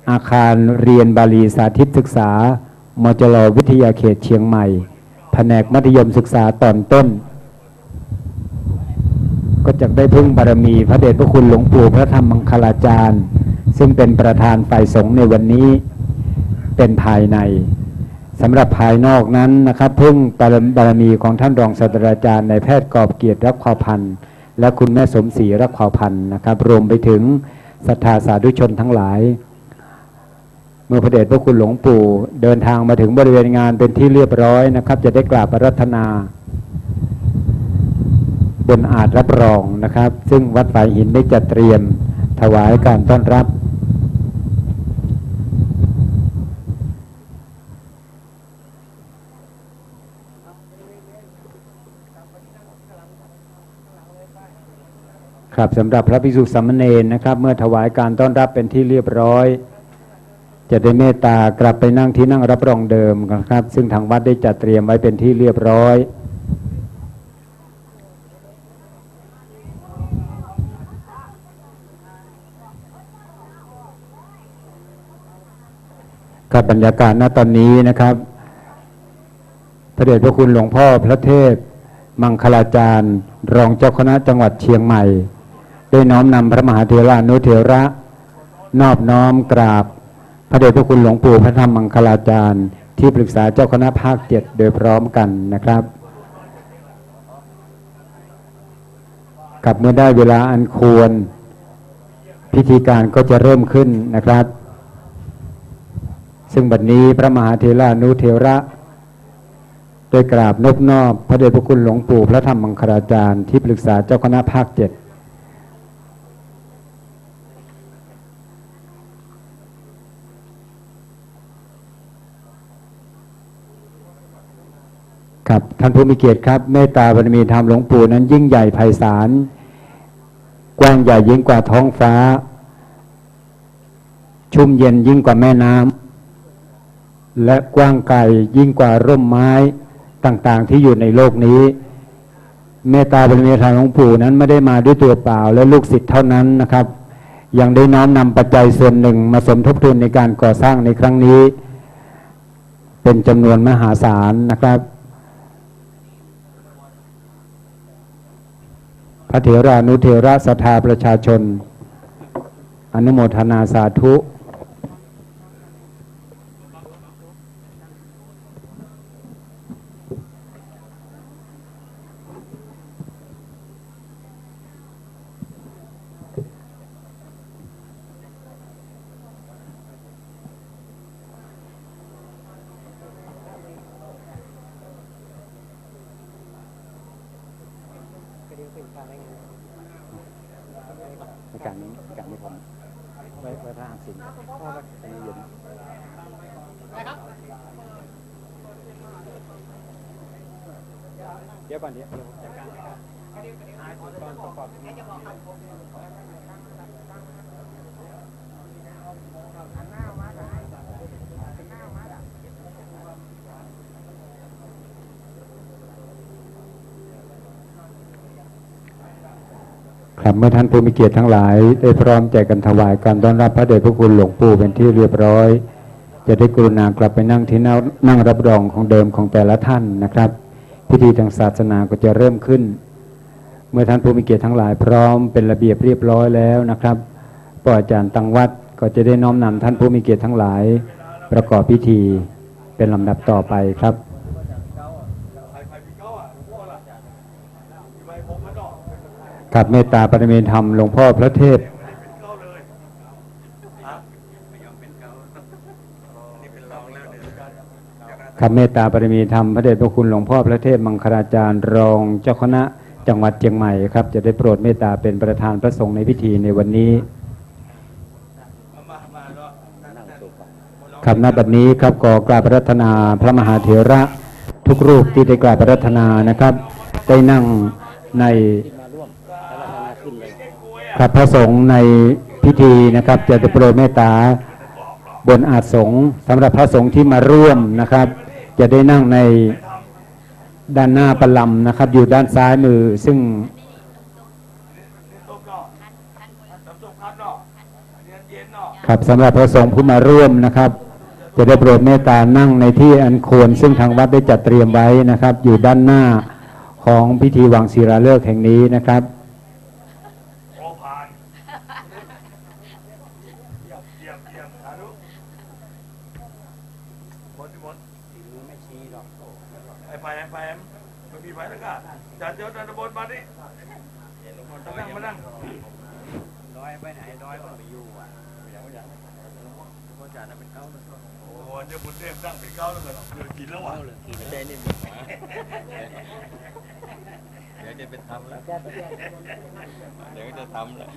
อาคารเรียนบาลีสาธิตศึกษามจร.วิทยาเขตเชียงใหม่แผนกมัธยมศึกษาตอนต้นก็จะได้พึ่งบารมีพระเดชพระคุณหลวงปู่พระธรรมมังคลาจารย์ซึ่งเป็นประธานฝ่ายสงฆ์ในวันนี้เป็นภายในสำหรับภายนอกนั้นนะครับพึ่งบารมีของท่านรองศาสตราจารย์นายแพทย์กอบเกียรติรักความพันธ์และคุณแม่สมศรีรักความพันธ์นะครับรวมไปถึงศรัทธาสาธุชนทั้งหลายเมื่อพระเดชพระคุณหลวงปู่เดินทางมาถึงบริเวณงานเป็นที่เรียบร้อยนะครับจะได้กราบอาราธนาบนอาจรับรองนะครับซึ่งวัดฝายหินได้จัดเตรียมถวายการต้อนรับครับสำหรับพระภิกษุสามเณรนะครับเมื่อถวายการต้อนรับเป็นที่เรียบร้อยจะได้เมตตากลับไปนั่งที่นั่งรับรองเดิมนะครับซึ่งทางวัดได้จัดเตรียมไว้เป็นที่เรียบร้อยกับบรรยากาศณตอนนี้นะครับพระเดชพระคุณหลวงพ่อพระเทพมังคลาจารย์รองเจ้าคณะจังหวัดเชียงใหม่ได้น้อมนำพระมหาเถรานุเถระนอบน้อมกราบพระเดชพระคุณหลวงปู่พระธรรมมังคลาจารย์ที่ปรึกษาเจ้าคณะภาค7โดยพร้อมกันนะครับกับเมื่อได้เวลาอันควรพิธีการก็จะเริ่มขึ้นนะครับซึ่งบัดนี้พระมหาเถรานุเถระโดยกราบนบนอบพระเดชพระคุณหลวงปู่พระธรรมมังคลาจารย์ที่ปรึกษาเจ้าคณะภาค7ครับท่านผู้มีเกียรติครับเมตตาบารมีธรรมหลวงปู่นั้นยิ่งใหญ่ไพศาลกว้างใหญ่ยิ่งกว่าท้องฟ้าชุ่มเย็นยิ่งกว่าแม่น้ำและกว้างไกลยิ่งกว่าร่มไม้ต่างๆที่อยู่ในโลกนี้เมตตาบารมีธรรมหลวงปู่นั้นไม่ได้มาด้วยตัวเปล่าและลูกศิษย์เท่านั้นนะครับยังได้น้อมนำปัจจัยส่วนหนึ่งมาสมทบทุนในการก่อสร้างในครั้งนี้เป็นจำนวนมหาศาลนะครับพระเถรานุเถระศรัทธาประชาชนอนุโมทนาสาธุการนี้ผมไว้พระห้างสินใจเย็นเดี๋ยวก่อนเดี๋ยวจัดการครับเมื่อท่านผู้มีเกียรติทั้งหลายได้พร้อมใจกันถวายการต้อนรับพระเดชพระคุณหลวงปู่เป็นที่เรียบร้อยจะได้กรุณากลับไปนั่งที่นั่งรับรองของเดิมของแต่ละท่านนะครับพิธีทางศาสนาก็จะเริ่มขึ้นเมื่อท่านผู้มีเกียรติทั้งหลายพร้อมเป็นระเบียบเรียบร้อยแล้วนะครับพระอาจารย์ตังวัดก็จะได้น้อมนำท่านผู้มีเกียรติทั้งหลายประกอบพิธีเป็นลำดับต่อไปครับกับเมตตาปรมีธรรมหลวงพ่อพระเทพกับเมตตาปรมีธรรมพระเดชพระคุณหลวงพ่อพระเทพมังคลาจารย์รองเจ้าคณะจังหวัดเชียงใหม่ครับจะได้โปรดเมตตาเป็นประธานพระสงฆ์ในพิธีในวันนี้ครับณบัดนี้ครับขอกราบอาราธนาพระมหาเถระทุกรูปที่ได้กราบอาราธนานะครับได้นั่งในครับพระสงฆ์ในพิธีนะครับจะได้โปรดเมตตาบนอาสงฆ์สำหรับพระสงฆ์ที่มาร่วมนะครับจะได้นั่งในด้านหน้าประลำนะครับอยู่ด้านซ้ายมือซึ่ง เย็นๆ ครับสำหรับพระสงฆ์ผู้มาร่วมนะครับจะได้โปรดเมตตานั่งในที่อันควรซึ่งทางวัดได้จัดเตรียมไว้นะครับอยู่ด้านหน้าของพิธีวางศิลาฤกษ์แห่งนี้นะครับจัดเดี๋ยวนันทบนมาดิมานั่งดอยไปไหนดอยมันไปอยู่อ่ะอย่างพ่อจ่าน่ะเป็นเก้าโอ้โหเดี๋ยวบุญเทพนั่งเป็นเก้าแล้วเหรอเดี๋ยวกินแล้ววะกินใจนี่มีหัวเดี๋ยวจะไปทำแล้วเดี๋ยวจะทำแล้ว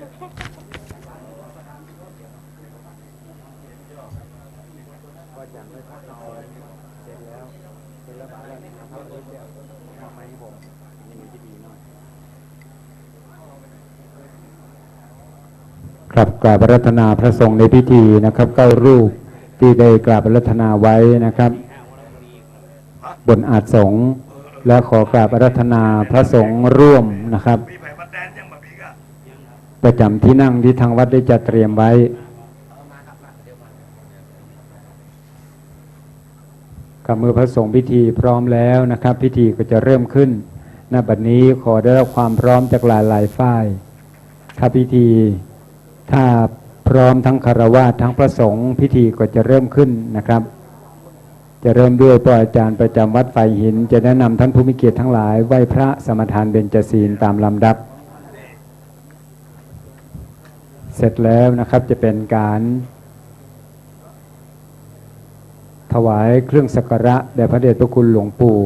พ่อจ่าไม่ทำเอาเสร็จแล้วบ้านทำเลยเดี๋ยวทำไมผมครับกราบอาราธนาพระสงฆ์ในพิธีนะครับ9รูปที่ได้กราบอาราธนาไว้นะครับบนอาสงฆ์และขอกราบอาราธนาพระสงฆ์ร่วมนะครับประจำที่นั่งที่ทางวัดได้จัดเตรียมไว้กับมือพระสงฆ์พิธีพร้อมแล้วนะครับพิธีก็จะเริ่มขึ้นณ บัดนี้ขอได้รับความพร้อมจากหลายฝ่ายถ้าพิธีถ้าพร้อมทั้งคฤหัสถ์ทั้งพระสงฆ์พิธีก็จะเริ่มขึ้นนะครับจะเริ่มด้วยพระอาจารย์ประจำวัดไฟหินจะแนะนำท่านผู้มีเกียรติทั้งหลายไหว้พระสมทานเบญจศีลตามลำดับเสร็จแล้วนะครับจะเป็นการถวายเครื่องสักการะแด่พระเดชพระคุณหลวงปู่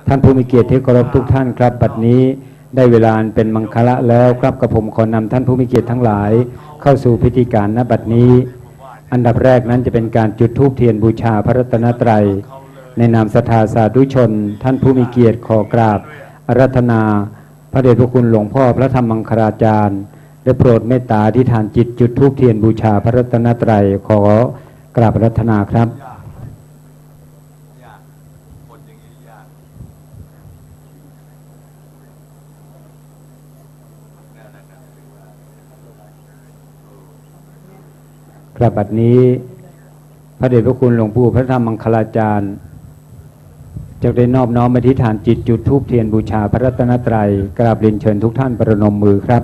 ท่านผู้มีเกียรติที่เคารพทุกท่านครับบัดนี้ได้เวลาเป็นมังคละแล้วครับกระผมขอนำท่านผู้มีเกียรติทั้งหลายเข้าสู่พิธีการณบัดนี้อันดับแรกนั้นจะเป็นการจุดธูปเทียนบูชาพระรัตนตรัยในนามศรัทธาสาธุชนท่านผู้มีเกียรติขอกราบอาราธนาพระเดชพระคุณหลวงพ่อพระธรรมมังคลาจารย์ได้โปรดเมตตาที่ฐานจิตจุดธูปเทียนบูชาพระรัตนตรัยขอกราบอาราธนาครับกราบบัดนี้พระเดชพระคุณหลวงปู่พระธรรมมังคลาจารย์จะได้นอบน้อมอธิษฐานจิตจุดธูปเทียนบูชาพระรัตนตรัยกราบเรียนเชิญทุกท่านประนมมือครับ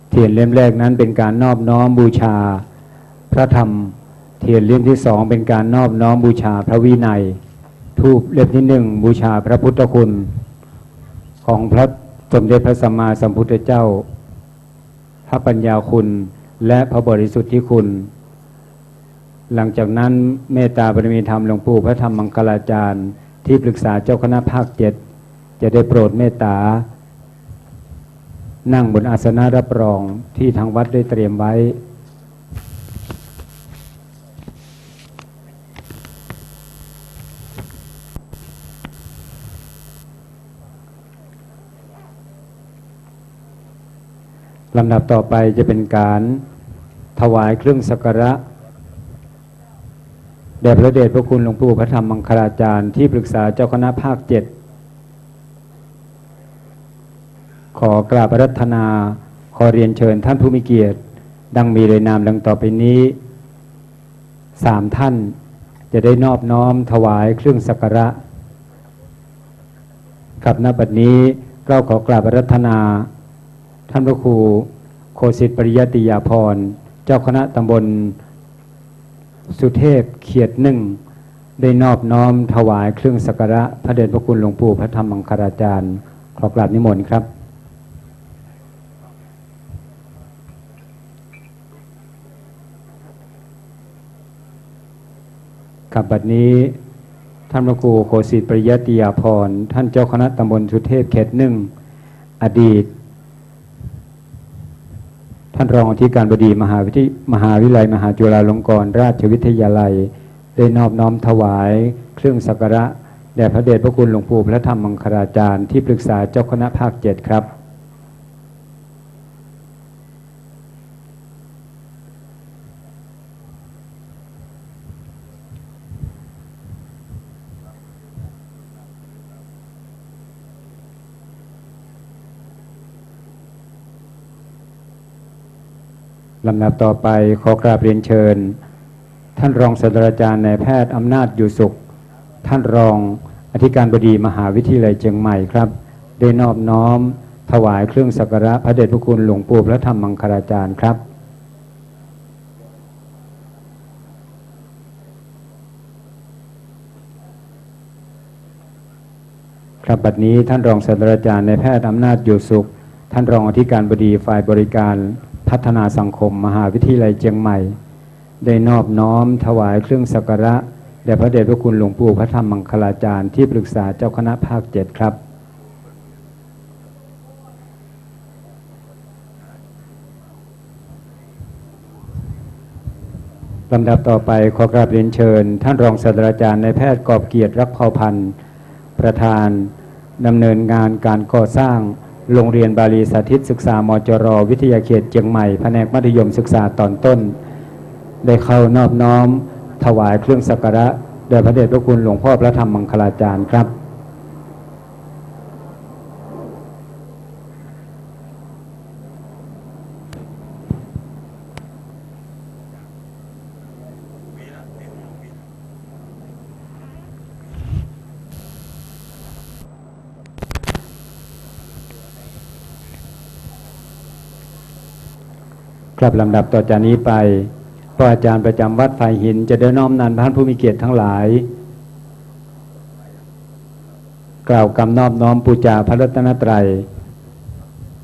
เทียนเล่มแรกนั้นเป็นการนอบน้อมบูชาพระธรรมเทียนเล่มที่สองเป็นการนอบน้อมบูชาพระวินัยธูปเล่มที่หนึ่งบูชาพระพุทธคุณของพระสมเด็จพระสัมมาสัมพุทธเจ้าพระปัญญาคุณและพระบริสุทธิคุณหลังจากนั้นเมตตาบารมีธรรมหลวงปู่พระธรรมมังคลาจารย์ที่ปรึกษาเจ้าคณะภาค7จะได้โปรดเมตตานั่งบนอาสนะรับรองที่ทางวัดได้เตรียมไว้ลำดับต่อไปจะเป็นการถวายเครื่องสักการะแด่พระเดชพระคุณหลวงปู่พระธรรมมังคลาจารย์ที่ปรึกษาเจ้าคณะภาค7ขอกราบอาราธนาขอเรียนเชิญท่านผู้มีเกียรติดังมีรายนามดังต่อไปนี้3ท่านจะได้นอบน้อมถวายเครื่องสักการะกับณบัดนี้เราขอกราบอาราธนาท่านพระครูโคสิทธิปริยติยาภรณ์เจ้าคณะตำบลสุเทพเขียดหนึ่งได้นอบน้อมถวายเครื่องสักการะพระเดชพระคุณหลวงปู่พระธรรมมังคลาจารย์ขอกราบนิมนต์ครับกับบัดนี้ท่านพระครูโคสิทธิปริยติยาภรณ์ท่านเจ้าคณะตำบลสุเทพเขตหนึ่งอดีตท่านรองอธิการบดีมหาวิทยาลัยมหาจุฬาลงกรณราชวิทยาลัยได้นอบน้อมถวายเครื่องสักการะแด่พระเดชพระคุณหลวงปู่พระธรรมมังคลาจารย์ที่ปรึกษาเจ้าคณะภาค7ครับ ลำดับต่อไปขอกราบเรียนเชิญท่านรองศาสตราจารย์นายแพทย์อำนาจอยู่สุขท่านรองอธิการบดีมหาวิทยาลัยเชียงใหม่ครับได้นอบน้อมถวายเครื่องสักการะพระเดชพระคุณหลวงปู่พระธรรมมังคลาจารย์ครับครับบัดนี้ท่านรองศาสตราจารย์นายแพทย์อำนาจอยู่สุขท่านรองอธิการบดีฝ่ายบริการพัฒนาสังคมมหาวิทยาลัยเชียงใหม่ได้นอบน้อมถวายเครื่องสักการะแด่พระเดชพระคุณหลวงปู่พระธรรมมังคลาจารย์ที่ปรึกษาเจ้าคณะภาค 7ครับลำดับต่อไปขอกราบเรียนเชิญท่านรองศาสตราจารย์นายแพทย์กอบเกียรติรักเผ่าพันธ์ประธานดำเนินงานการก่อสร้างโรงเรียนบาลีสาธิตศึกษามจร.วิทยาเขตเชียงใหม่แผนกมัธยมศึกษาตอนต้นได้เข้านอบน้อมถวายเครื่องสักการะแด่พระเดชพระคุณหลวงพ่อพระธรรมมังคลาจารย์ครับครับลำดับต่อจากนี้ไปพระอาจารย์ประจำวัดฝ่ายหินจะได้น้อมนำท่านผู้มีเกียรติทั้งหลายกล่าวคำนอบน้อมปูจาพระรัตนตรัย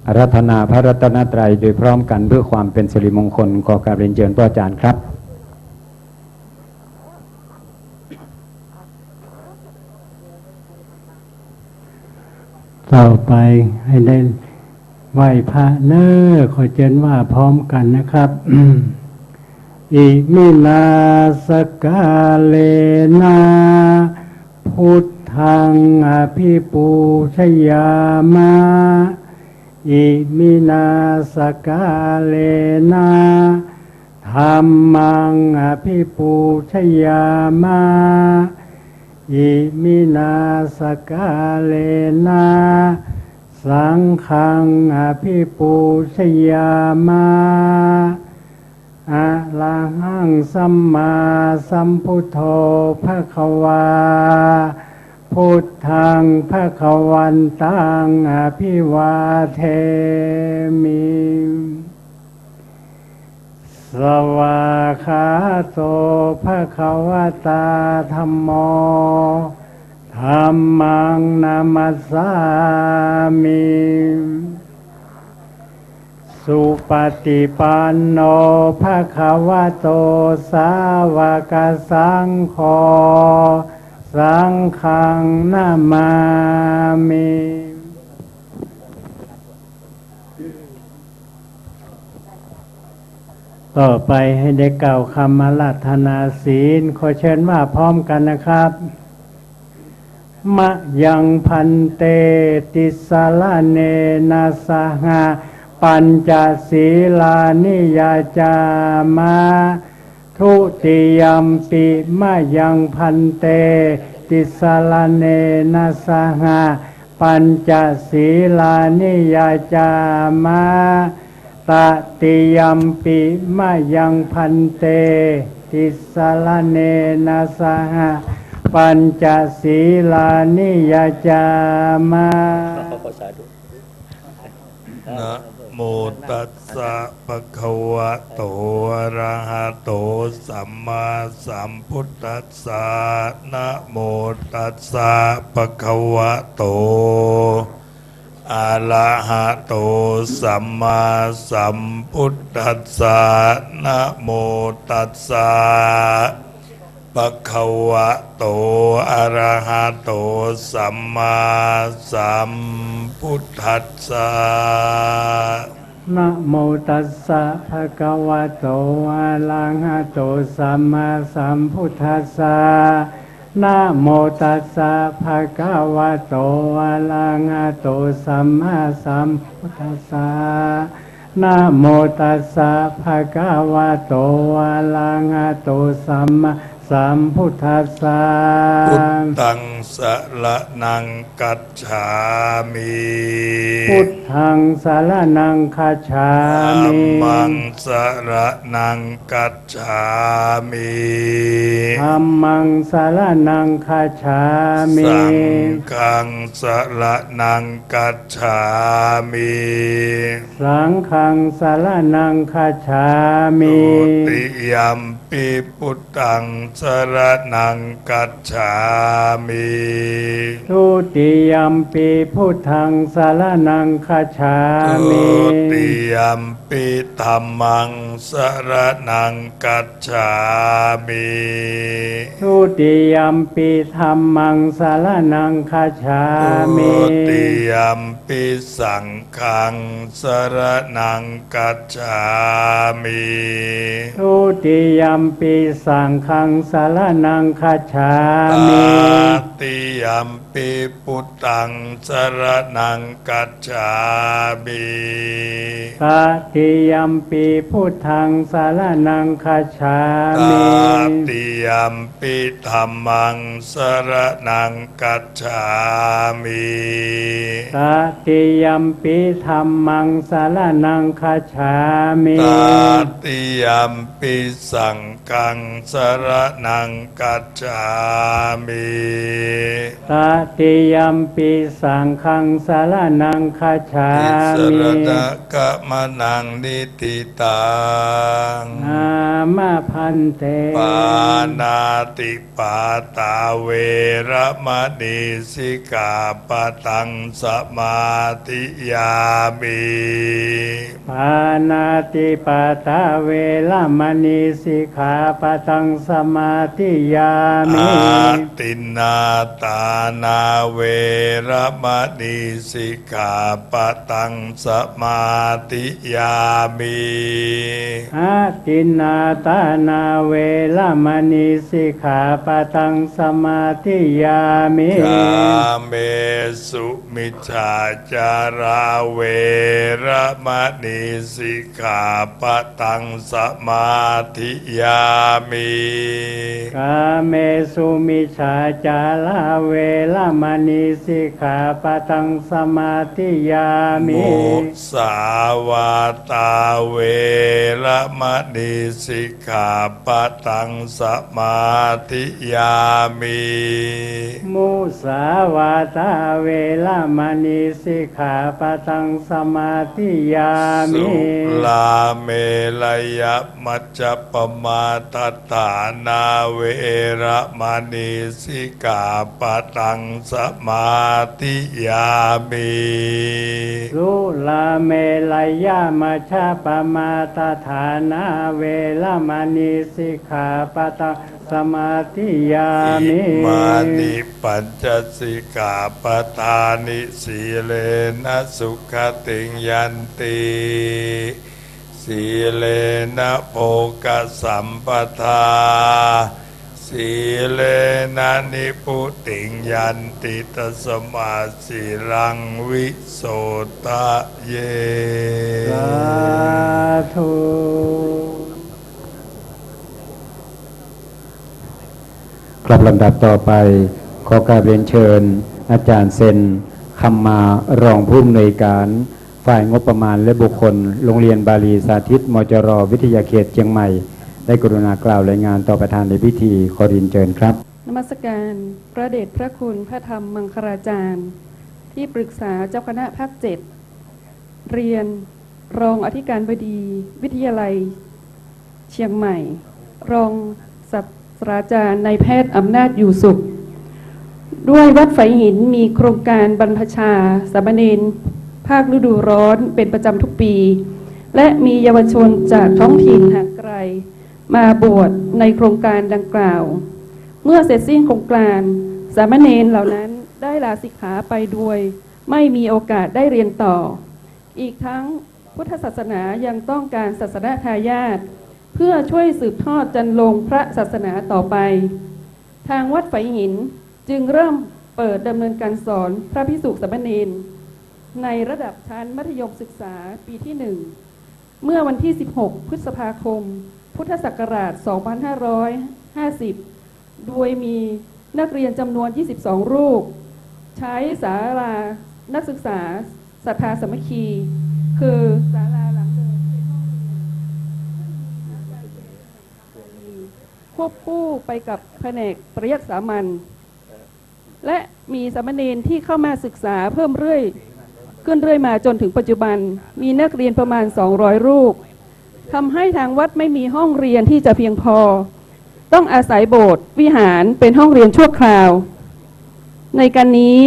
อาราธนาพระรัตนตรัยโดยพร้อมกันเพื่อความเป็นสิริมงคลขอกราบเรียนเชิญพระอาจารย์ครับต่อไปให้ได้ไหว้พระเนอขอเชิญว่าพร้อมกันนะครับ อิมินาสกาเลนะพุทธังอภิปูชยามะอิมินาสกาเลนะธัมมังอภิปูชยามะอิมินาสกาเลนะสังฆังอภิปูชยามะอะระหังสัมมาสัมพุทโธภควาพุทธังภควันตังอภิวาเทมิสวากขาโตภควตาธัมโมธัมมังนามัสสามิสุปฏิปันโนภควโตสาวกสังโฆสังฆังนามามิต่อไปให้ได้กล่าวคำอาราธนาศีลขอเชิญว่าพร้อมกันนะครับมะยังพันเตติสาลาเนนะสหะปัญจศีลานิยาจามะทุติยัมปิมะยังพันเตติสาลาเนนะสหะปัญจศีลานิยาจามะตติยัมปิมะยังพันเตติสาลาเนนะสหะปัญจศีลานิยาจามะนะโมตัสสะภะคะวะโตอะระหะโตสัมมาสัมพุทธัสสะนะโมตัสสะภะคะวะโตอะระหะโตสัมมาสัมพุทธัสสะนะโมตัสสะภะคะวะโตอะระหะโตสัมมาสัมพุทธัสสะนะโมตัสสะภะคะวะโตอะระหะโตสัมมาสัมพุทธัสสะนะโมตัสสะภะคะวะโตอะระหะโตสัมมาสัมพุทธัสสะนะโมตัสสะภะคะวะโตอะระหะโตสัมมาสัมพุทธัสสะพุทธัง สรณังกัจฉามิ พุทธังสารนังคัจฉา ธั มิ มมังสรณังกัจฉามิ ธัมมังสารนังคัจฉามิ สังฆังสรณังกัจฉามิ สังฆังสารนังคัจฉามิ ทุติยัมปิพุทธังสรณังกัจฉามิ ทุติยัมปิพุทธังสารนังคัจฉามิ ทุติยัมปิธัมมังสรณังกัจฉามิ ทุติยัมปิธัมมังสารนังคัจฉามิ ทุติยัมปิสังฆังสรณังกัจฉามิ ทุติยัมปิสังฆังสารนังคัจฉา ต มิ ติยัมปิพุทธังสรณังกัจฉามิ ตติยัมปิพุทธังสารนังคัจฉา ต มิ ติยัมปิธัมมังสรณังกัจฉามิ ตติยัมปิธัมมังสารนังคัจฉามิ ตติยัมปิสังฆังสรณังกัจฉามิ ตติยัมปิสังฆังสารนังคัจฉา อิส มิ รณะกะมะนังนิติตัง นามาพันเต ปานาติปาตาเวระมณีสิกขาปะตังสมาธิยามิ ปานาติปาตาเวลามณีสิกขาปะทังสมาธิยามิ อาตินนาตานาเวระมณีสิกขาปะตังสมาธิยามิ อาตินนาตานาเวลามณีสิกขาปะทังสมาธิยามิ กาเมสุมิจฉาจาราเวระมณีสิกขาปะตังสมาธิยามิ กาเมสุมิจฉาจาลาเวลามณีสิกขาปะทังสมาธิยามิ มุสาวาตาเวระมณีสิกขาปะตังสมาธิยามิ มุสาวาตาเวลามณีสิกขาปะทังสมาธิยามิ สุลาเมลยมัจจปมาทัฏฐานาเวระมณีสิกขาปะตังสมาธิยามิ สุลาเมลยามาชาปมาตฐานาเวลามณีสิกขาปะทังสมาธิยามิ มานิปัญจสิกขาปทานิสีเลนะสุขติงยันติสีเลนะโภคสัมปทาสีเลนะนิพุติงยันติตัสมาสีรังวิโสทะเย สาธุ กลับลำดับต่อไปขอกราบเรียนเชิญ อาจารย์เซนคำมารองผู้อำนวยการฝ่ายงบประมาณและบุคคลโรงเรียนบาลีสาธิตมจร.วิทยาเขตเชียงใหม่ได้กรุณากล่าวรายงานต่อประธานในพิธีขอเรียนเชิญครับ นมัสการพระเดชพระคุณพระธรรมมังคลาจารย์ที่ปรึกษาเจ้าคณะภาค7เรียนรองอธิการบดีวิทยาลัยเชียงใหม่ รองศาสตราจารย์นายแพทย์อำนาจอยู่สุข ด้วยวัดไฝหินมีโครงการบรรพชาสามเณรภาคฤดูร้อนเป็นประจำทุกปี และมีเยาวชนจากท้องถิ่นห่างไกลมาบวชในโครงการดังกล่าว เมื่อเสร็จสิ้นโครงการสามเณรเหล่านั้นได้ลาสิกขาไปด้วยไม่มีโอกาสได้เรียนต่อ อีกทั้งพุทธศาสนายังต้องการศาสนาทายาทเพื่อช่วยสืบทอดจันลงพระศาสนาต่อไป ทางวัดไฝหินจึงเริ่มเปิดดำเนินการสอนพระภิกษุสามเณรในระดับชั้นมัธยมศึกษาปีที่ 1 เมื่อวันที่ 16 พฤษภาคม พุทธศักราช 2550 โดยมี นักเรียนจำนวน 22 รูป ใช้ศาลานักศึกษาศรัทธาสามัคคี คือศาลาหลังเดิมควบคู่ไปกับแผนกปริยัติสามัญและมีสามเณรที่เข้ามาศึกษาเพิ่มเรื่อยมาจนถึงปัจจุบันมีนักเรียนประมาณ200 รูปทำให้ทางวัดไม่มีห้องเรียนที่จะเพียงพอต้องอาศัยโบสถ์วิหารเป็นห้องเรียนชั่วคราวในการนี้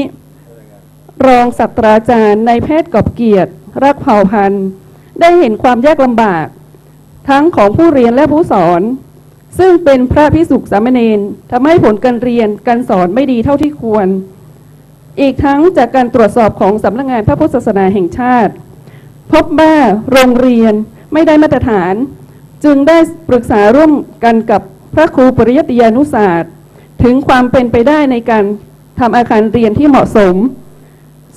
รองศาสตราจารย์นายแพทย์กอบเกียรติรักเผ่าพันธุ์ได้เห็นความยากลำบากทั้งของผู้เรียนและผู้สอนซึ่งเป็นพระภิกษุสามเณรทำให้ผลการเรียนการสอนไม่ดีเท่าที่ควรอีกทั้งจากการตรวจสอบของสำนักงานพระพุทธศาสนาแห่งชาติพบว่าโรงเรียนไม่ได้มาตรฐานจึงได้ปรึกษาร่วมกันกับพระครูปริยัติยานุศาสตร์ถึงความเป็นไปได้ในการทำอาคารเรียนที่เหมาะสม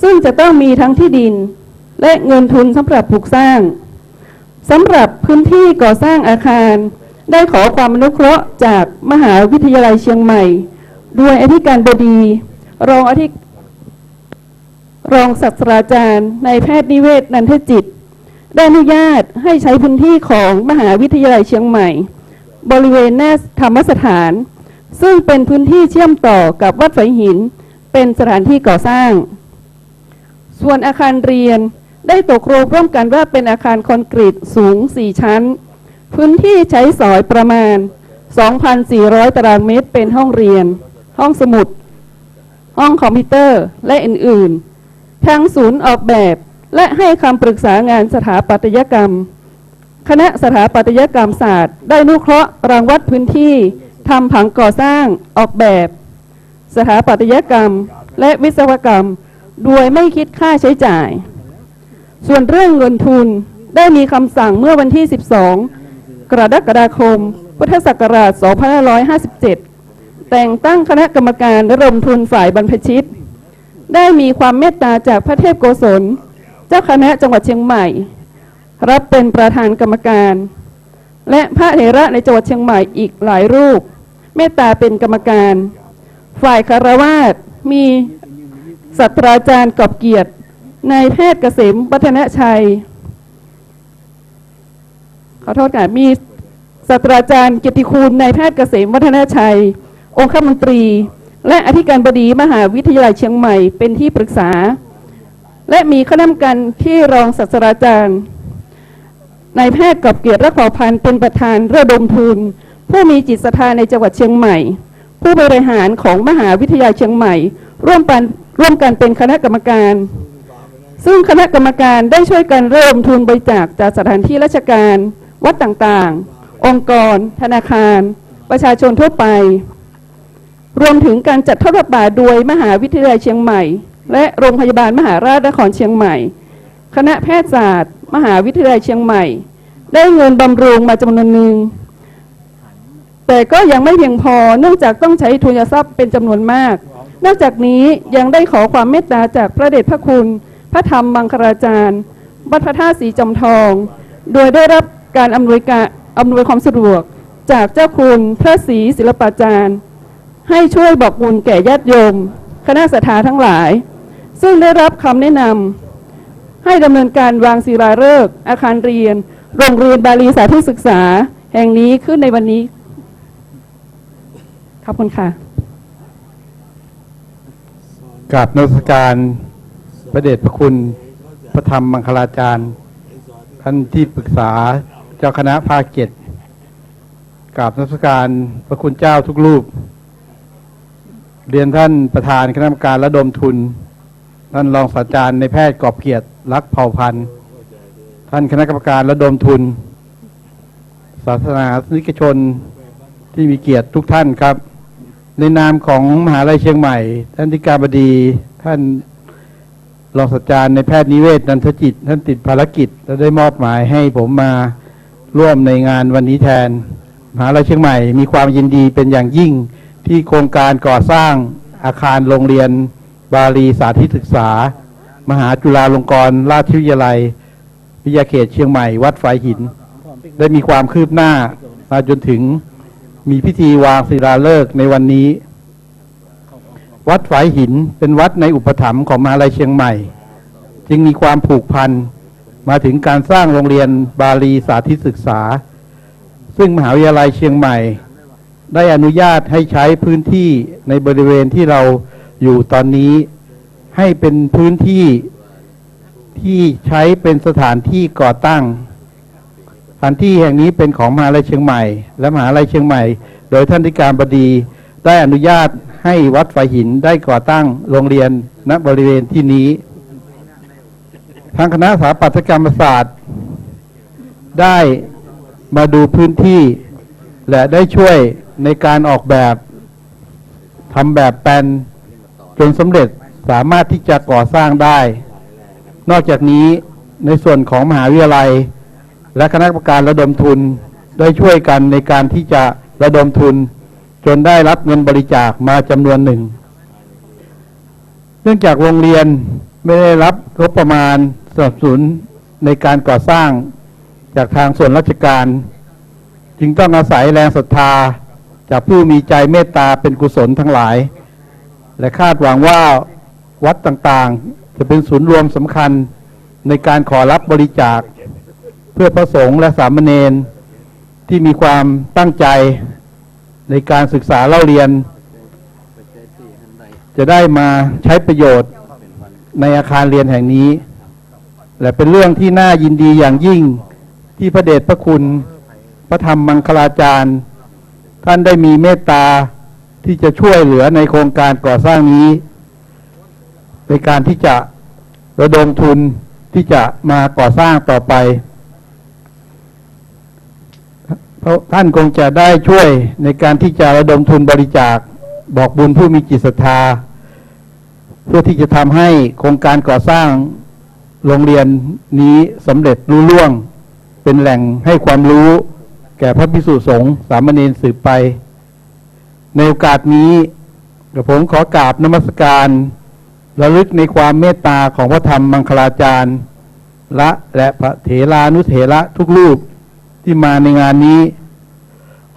ซึ่งจะต้องมีทั้งที่ดินและเงินทุนสำหรับปลูกสร้างสำหรับพื้นที่ก่อสร้างอาคารได้ขอความอนุเคราะห์จากมหาวิทยาลัยเชียงใหม่โดยอธิการบดีรองศาสตราจารย์นายแพทย์นิเวศนันทจิตได้อนุญาตให้ใช้พื้นที่ของมหาวิทยาลัยเชียงใหม่บริเวณหน้าธรรมสถานซึ่งเป็นพื้นที่เชื่อมต่อกับวัดฝายหินเป็นสถานที่ก่อสร้างส่วนอาคารเรียนได้ตกลงร่วมกันว่าเป็นอาคารคอนกรีตสูง4ชั้นพื้นที่ใช้สอยประมาณ 2,400 ตารางเมตรเป็นห้องเรียนห้องสมุดห้องคอมพิวเตอร์และอื่นๆทั้งศูนย์ออกแบบและให้คำปรึกษางานสถาปัตยกรรมคณะสถาปัตยกรรมศาสตร์ได้อนุเคราะห์รางวัลพื้นที่ทำผังก่อสร้างออกแบบสถาปัตยกรรมและวิศวกรรมโดยไม่คิดค่าใช้จ่ายส่วนเรื่องเงินทุนได้มีคำสั่งเมื่อวันที่ 12 กรกฎาคม พุทธศักราช 2557 แต่งตั้งคณะกรรมการระดมทุนฝ่ายบรรพชิตได้มีความเมตตาจากพระเทพโกศลเจ้าคณะจังหวัดเชียงใหม่รับเป็นประธานกรรมการและพระเถระในจังหวัดเชียงใหม่อีกหลายรูปเมตตาเป็นกรรมการฝ่ายคฤหัสถ์มีศาสตราจารย์กอบเกียรตินายแพทย์เกษมวัฒนชัยขอโทษค่ะมีศาสตราจารย์เกียรติคุณนายแพทย์เกษมวัฒนชัยองคมนตรีและอธิการบดีมหาวิทยาลัยเชียงใหม่เป็นที่ปรึกษาและมีคณะกรรมการที่รองศาสตราจารย์นายแพทย์กอบเกียรติรักเผ่าพันธุ์เป็นประธานระดมทุนผู้มีจิตศรัทธาในจังหวัดเชียงใหม่ผู้บริหารของมหาวิทยาลัยเชียงใหม่ร่วมกันเป็นคณะกรรมการซึ่งคณะกรรมการได้ช่วยกันระดมทุนบริจาคจากสถานที่ราชการวัดต่างๆองค์กรธนาคารประชาชนทั่วไปรวมถึงการจัดทอดผ้าป่าโดยมหาวิทยาลัยเชียงใหม่และโรงพยาบาลมหาราชนครเชียงใหม่คณะแพทยศาสตร์มหาวิทยาลัยเชียงใหม่ได้เงินบำรุงมาจำนวนหนึ่งแต่ก็ยังไม่เพียงพอเนื่องจากต้องใช้ทุนทรัพย์เป็นจำนวนมากนอกจากนี้ยังได้ขอความเมตตาจากพระเดชพระคุณพระธรรมมังคลาจารย์วัดพระธาตุศรีจอมทองโดยได้รับการอำนวยความสะดวกจากเจ้าคุณพระศรีศิลปาจารย์ให้ช่วยบอกบุญแก่ญาติโยมคณะศรัทธาทั้งหลายซึ่งได้รับคำแนะนำให้ดำเนินการวางศิลาฤกษ์อาคารเรียนโรงเรียนบาลีสาธุศึกษาแห่งนี้ขึ้นในวันนี้ขอบคุณค่ะกราบนมัสการพระเดชพระคุณพระธรรมมังคลาจารย์ท่านที่ปรึกษาเจ้าคณะภาค7กราบนมัสการพระคุณเจ้าทุกรูปเรียนท่านประธานคณะกรรมการระดมทุนท่านรองศาสตราจารย์ในแพทย์กอบเกียรติรักเผ่าพันธุ์ท่านคณะกรรมการระดมทุนศาสนานิกชนที่มีเกียรติทุกท่านครับในนามของมหาวิทยาลัยเชียงใหม่ท่านอธิการบดีท่านรองศาสตราจารย์ในแพทย์นิเวศนันทจิตท่านติดภารกิจและได้มอบหมายให้ผมมาร่วมในงานวันนี้แทนมหาวิทยาลัยเชียงใหม่มีความยินดีเป็นอย่างยิ่งที่โครงการก่อสร้างอาคารโรงเรียนบาลีสาธิตศึกษามหาจุฬาลงกรณราชวิทยาลัยวิทยาเขตเชียงใหม่วัดฝายหินได้มีความคืบหน้ามาจนถึงมีพิธีวางศิลาฤกษ์ในวันนี้ วัดฝายหินเป็นวัดในอุปถัมภ์ของมหาวิทยาลัยเชียงใหม่จึงมีความผูกพันมาถึงการสร้างโรงเรียนบาลีสาธิตศึกษาซึ่งมหาวิทยาลัยเชียงใหม่ได้อนุญาตให้ใช้พื้นที่ในบริเวณที่เราอยู่ตอนนี้ให้เป็นพื้นที่ที่ใช้เป็นสถานที่ก่อตั้งสถานที่แห่งนี้เป็นของมหาวิทยาลัยเชียงใหม่และมหาวิทยาลัยเชียงใหม่โดยท่านอธิการบดีได้อนุญาตให้วัดฝายหินได้ก่อตั้งโรงเรียนณบริเวณที่นี้ทางคณะสถาปัตยกรรมศาสตร์ได้มาดูพื้นที่และได้ช่วยในการออกแบบทำแบบแปลนจนสำเร็จสามารถที่จะก่อสร้างได้นอกจากนี้ในส่วนของมหาวิทยาลัยและคณะกรรมการระดมทุนได้ช่วยกันในการที่จะระดมทุนจนได้รับเงินบริจาคมาจำนวนหนึ่งเนื่องจากโรงเรียนไม่ได้รับงบประมาณสนับสนุนในการก่อสร้างจากทางส่วนราชการจึงต้องอาศัยแรงศรัทธาจากผู้มีใจเมตตาเป็นกุศลทั้งหลายและคาดหวังว่าวัดต่างๆจะเป็นศูนย์รวมสำคัญในการขอรับบริจาคเพื่อพระสงฆ์และสามเณรที่มีความตั้งใจในการศึกษาเล่าเรียนจะได้มาใช้ประโยชน์ในอาคารเรียนแห่งนี้และเป็นเรื่องที่น่ายินดีอย่างยิ่งที่พระเดชพระคุณพระธรรมมังคลาจารย์ท่านได้มีเมตตาที่จะช่วยเหลือในโครงการก่อสร้างนี้ในการที่จะระดมทุนที่จะมาก่อสร้างต่อไปเพราะท่านคงจะได้ช่วยในการที่จะระดมทุนบริจาคบอกบุญผู้มีจิตศรัทธาเพื่อที่จะทำให้โครงการก่อสร้างโรงเรียนนี้สำเร็จรุ่ล่วงเป็นแหล่งให้ความรู้แก่พระภิกษุสงฆ์สามเณรสืบไปในโอกาสนี้กระผมขอกราบนมัสการระลึกในความเมตตาของพระธรรมมังคลาจารย์และพระเถรานุเถระทุกรูปที่มาในงานนี้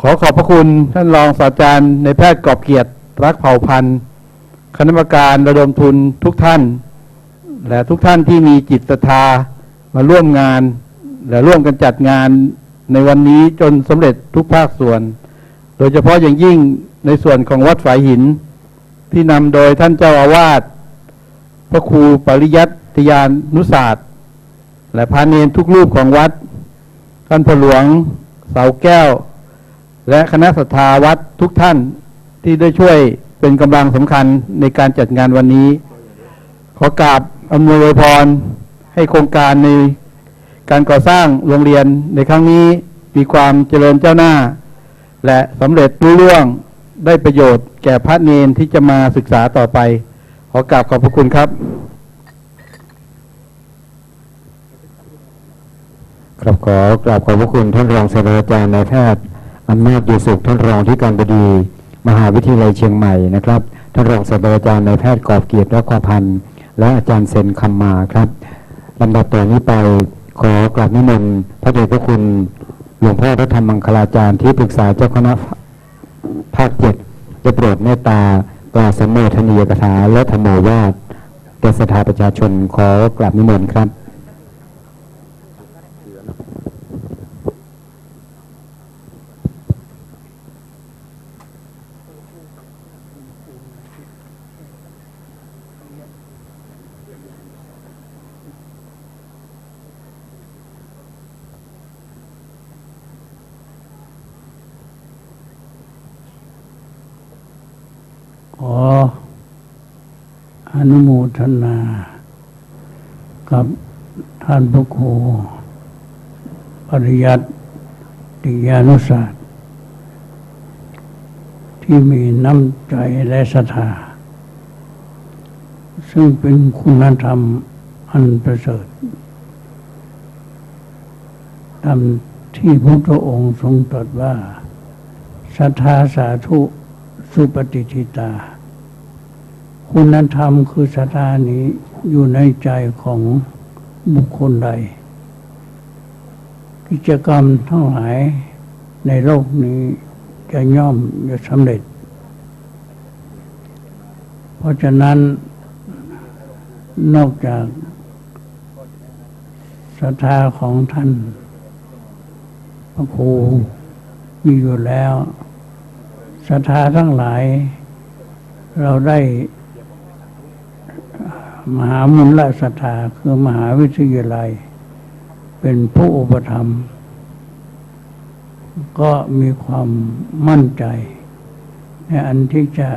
ขอขอบพระคุณท่านรองศาสตราจารย์ในแพทย์กอบเกียรติรักเผ่าพันธุ์คณะกรรมการระดมทุนทุกท่านและทุกท่านที่มีจิตศรัทธามาร่วมงานและร่วมกันจัดงานในวันนี้จนสำเร็จทุกภาคส่วนโดยเฉพาะอย่างยิ่งในส่วนของวัดฝายหินที่นำโดยท่านเจ้าอาวาสพระครูปริยัติยานุศาสตร์และพระเนรทุกรูปของวัดท่านพ่อหลวงเสาแก้วและคณะศรัทธาวัดทุกท่านที่ได้ช่วยเป็นกำลังสำคัญในการจัดงานวันนี้ขอกราบอำนวยอวยพรให้โครงการในการก่อสร้างโรงเรียนในครั้งนี้มีความเจริญเจ้าหน้าและสำเร็จรุ่ล่วงได้ประโยชน์แก่พระเนรที่จะมาศึกษาต่อไปขอกราบขอบพระคุณครับครับขอกราบขอบพระคุณท่านรองศาสตราจารย์นายแพทย์อำนาจอยู่สุขท่านรองที่การบดีมหาวิทยาลัยเชียงใหม่นะครับท่านรองศาสตราจารย์นายแพทย์กอบเกียรติรักพันธ์และอาจารย์เซนคำมาครับลำดับต่อนี้ไปขอกราบนิมนต์พระเดชพระคุณหลวงพ่อพระธรรมมังคลาจารย์ที่ปรึกษาเจ้าคณะภาค7จะโปรดเมตตากล่าวสัมโมทนียกถาและธรรมโอวาทแก่ศรัทธาประชาชนขอกราบนิมนต์ครับขออนุโมทนากับท่านพระครูปริยัติยานุศาสตร์ที่มีน้ำใจและศรัทธาซึ่งเป็นคุณธรรมอันประเสริฐตามที่พระพุทธองค์ทรงตรัสว่าศรัทธาสาธุสุปฏิทิตาคุณธรรมคือศรัทธานี้อยู่ในใจของบุคคลใดกิจกรรมทั้งหลายในโลกนี้จะย่อมจะสำเร็จ เพราะฉะนั้นนอกจากศรัทธาของท่านพระครูมีอยู่แล้วศรัทธาทั้งหลายเราได้มหามุลศรัทธาคือมหาวิทยาลัยเป็นผู้อุปถัมภ์ก็มีความมั่นใจในอันที่จะ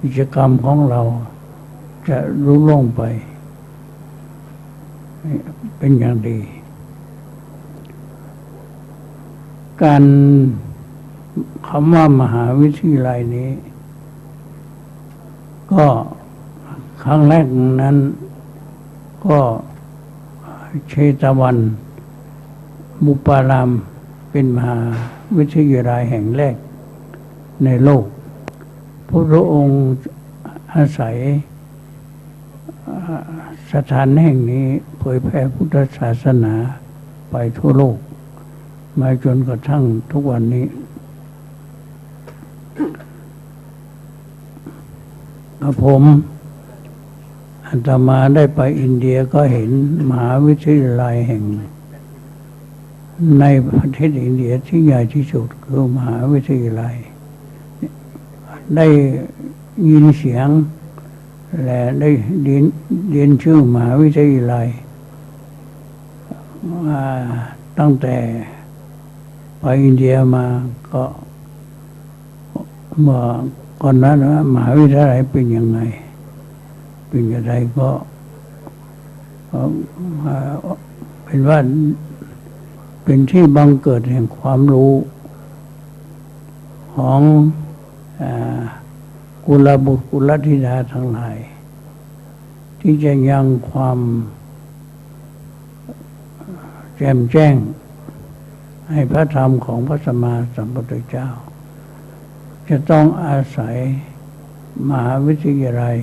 กิจกรรมของเราจะรุ่งเรืองไปเป็นอย่างดีการคำว่ามหาวิทยาลัยนี้ก็ครั้งแรกนั้นก็เชตวันมุปารามเป็นมหาวิทยาลัยแห่งแรกในโลกพระองค์อาศัยสถานแห่งนี้เผยแผ่พุทธศาสนาไปทั่วโลกมาจนกระทั่งทุกวันนี้ผมอาตมาได้ไปอินเดียก็เห็นมหาวิทยาลัยแห่งในประเทศอินเดียที่ใหญ่ที่สุดคือมหาวิทยาลัยได้ยินเสียงและได้เรียนชื่อมหาวิทยาลัยมาตั้งแต่ไปอินเดียมาก็เมื่อก่อนนั้นว่ามหาวิทยาลัยเป็นยังไงเป็นอย่างไรก็เป็นว่าเป็นที่บังเกิดแห่งความรู้ของกุลบุตรกุลธิดาทั้งหลายที่จะยังความแจ่มแจ้งให้พระธรรมของพระสัมมาสัมพุทธเจ้าจะต้องอาศัยมหาวิทยาลัย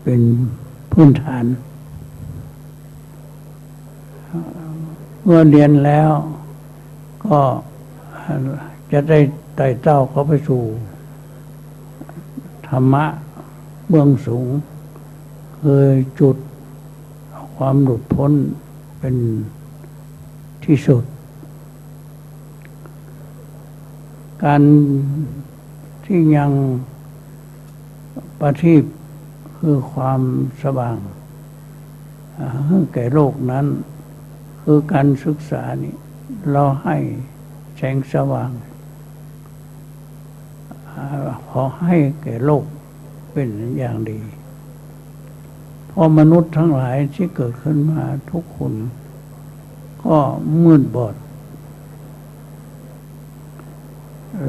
เป็นพื้นฐานเมื่อเรียนแล้วก็จะได้ไต่เต้าเข้าไปสู่ธรรมะเบื้องสูงคือจุดความหลุดพ้นเป็นที่สุดการที่ยังประทีปคือความสว่างแก่โลกนั้นคือการศึกษานี่เราให้แสงสว่างขอให้แก่โลกเป็นอย่างดีเพราะมนุษย์ทั้งหลายที่เกิดขึ้นมาทุกคนก็มืดบอด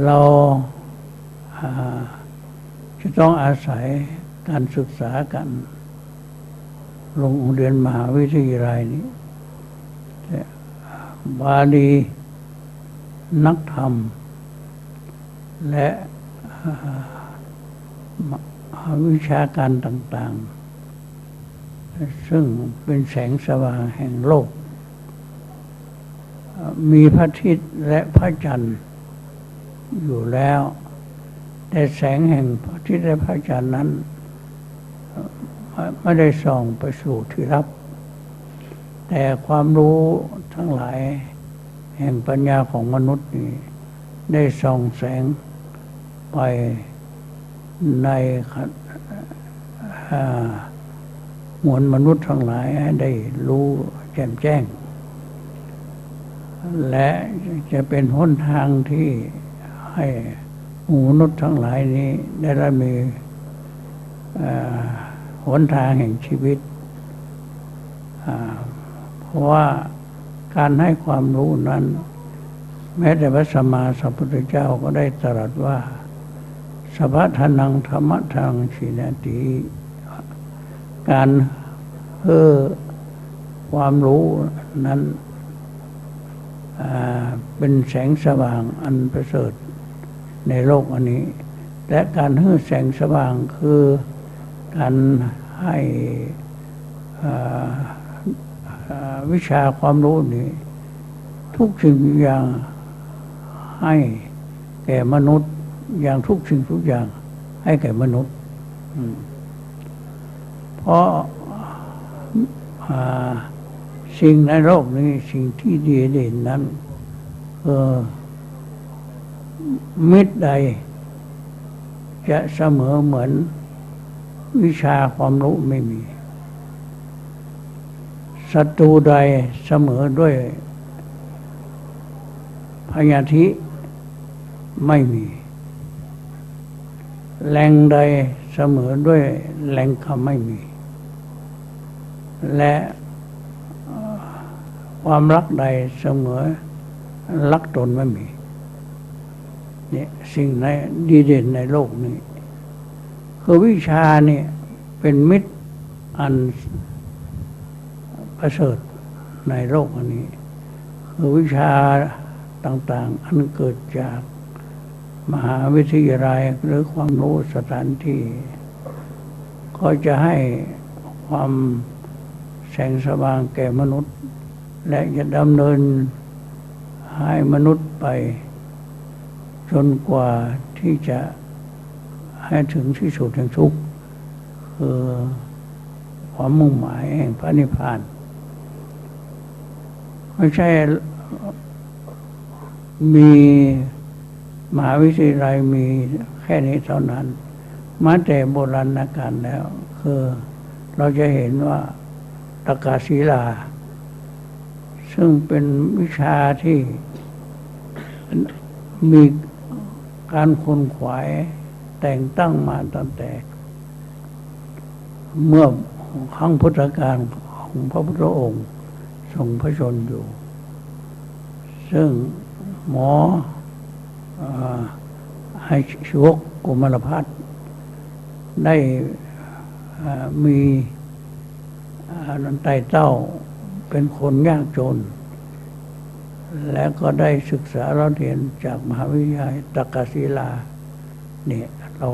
เราจะต้องอาศัยการศึกษากันโรงเรียนมหาวิทยาลัยนี้บาลีนักธรรมและวิชาการต่างๆซึ่งเป็นแสงสว่างแห่งโลกมีพระอาทิตย์และพระจันทร์อยู่แล้วแต่แสงแห่งพระอาทิตย์และพระจันทร์นั้นไม่ได้ส่องไปสู่ที่ลับแต่ความรู้ทั้งหลายแห่งปัญญาของมนุษย์นี้ได้ส่องแสงไปในมวลมนุษย์ทั้งหลายให้ได้รู้แจ่มแจ้งและจะเป็นหนทางที่ให้มนุษย์ทั้งหลายนี้ได้มีหนทางแห่งชีวิตเพราะว่าการให้ความรู้นั้นแม้แต่พระสัมมาสัมพุทธเจ้าก็ได้ตรัสว่าสัพพะทานังธรรมะทางชินาติการความรู้นั้นเป็นแสงสว่างอันประเสริฐในโลกอันนี้และการให้แสงสว่างคือการให้วิชาความรู้นี้ทุกสิ่งทุกอย่างให้แก่มนุษย์อย่างทุกสิ่งทุกอย่างให้แก่มนุษย์ เพราะสิ่งในโลกนี้สิ่งที่ดีเด่นนั้นมิตรใดจะเสมอเหมือนวิชาความรู้ไม่มีศัตรูใดเสมอด้วยพยาธิไม่มีแรงใดเสมอด้วยแรงคำไม่มีและความรักใดเสมอรักตนไม่มีเนี่ยสิ่งในดีเด่นในโลกนี้คือวิชาเนี่ยเป็นมิตรอันประเสริฐในโลกอันนี้คือวิชาต่างๆอันเกิดจากมหาวิทยาลัยหรือความรู้สถานที่ก็จะให้ความแสงสว่างแก่มนุษย์และจะดำเนินให้มนุษย์ไปจนกว่าที่จะให้ถึงที่สุดแห่งทุกข์คือความมุ่งหมายแห่งพระนิพพานไม่ใช่มีมหาวิทยาลัยมีแค่นี้เท่านั้นมาแต่โบราณกาลแล้วคือเราจะเห็นว่าตกาศิลาซึ่งเป็นวิชาที่มีการค้นขวายแต่งตั้งมาตั้งแต่เมื่อครั้งพุทธกาลของพระพุทธองค์ทรงพระชนม์อยู่ซึ่งหมอให้ชวกกุมารพัฒน์ได้มีไต่เต้าเป็นคนยากจนและก็ได้ศึกษาเราเรียนจากมหาวิทยาลัยตกศิลาเนี่ยเรา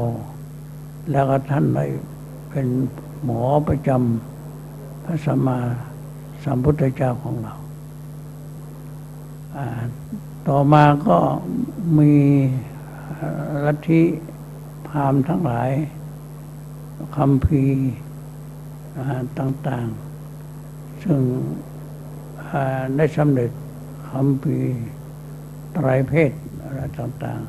แล้วก็ท่านได้เป็นหมอประจำพระสัมมาสัมพุทธเจ้าของเราต่อมาก็มีลัทธิพราหมณ์ทั้งหลายคัมภีร์ต่างๆซึ่งได้สำเร็จคัมภีร์ไตรเพศอะไรต่าง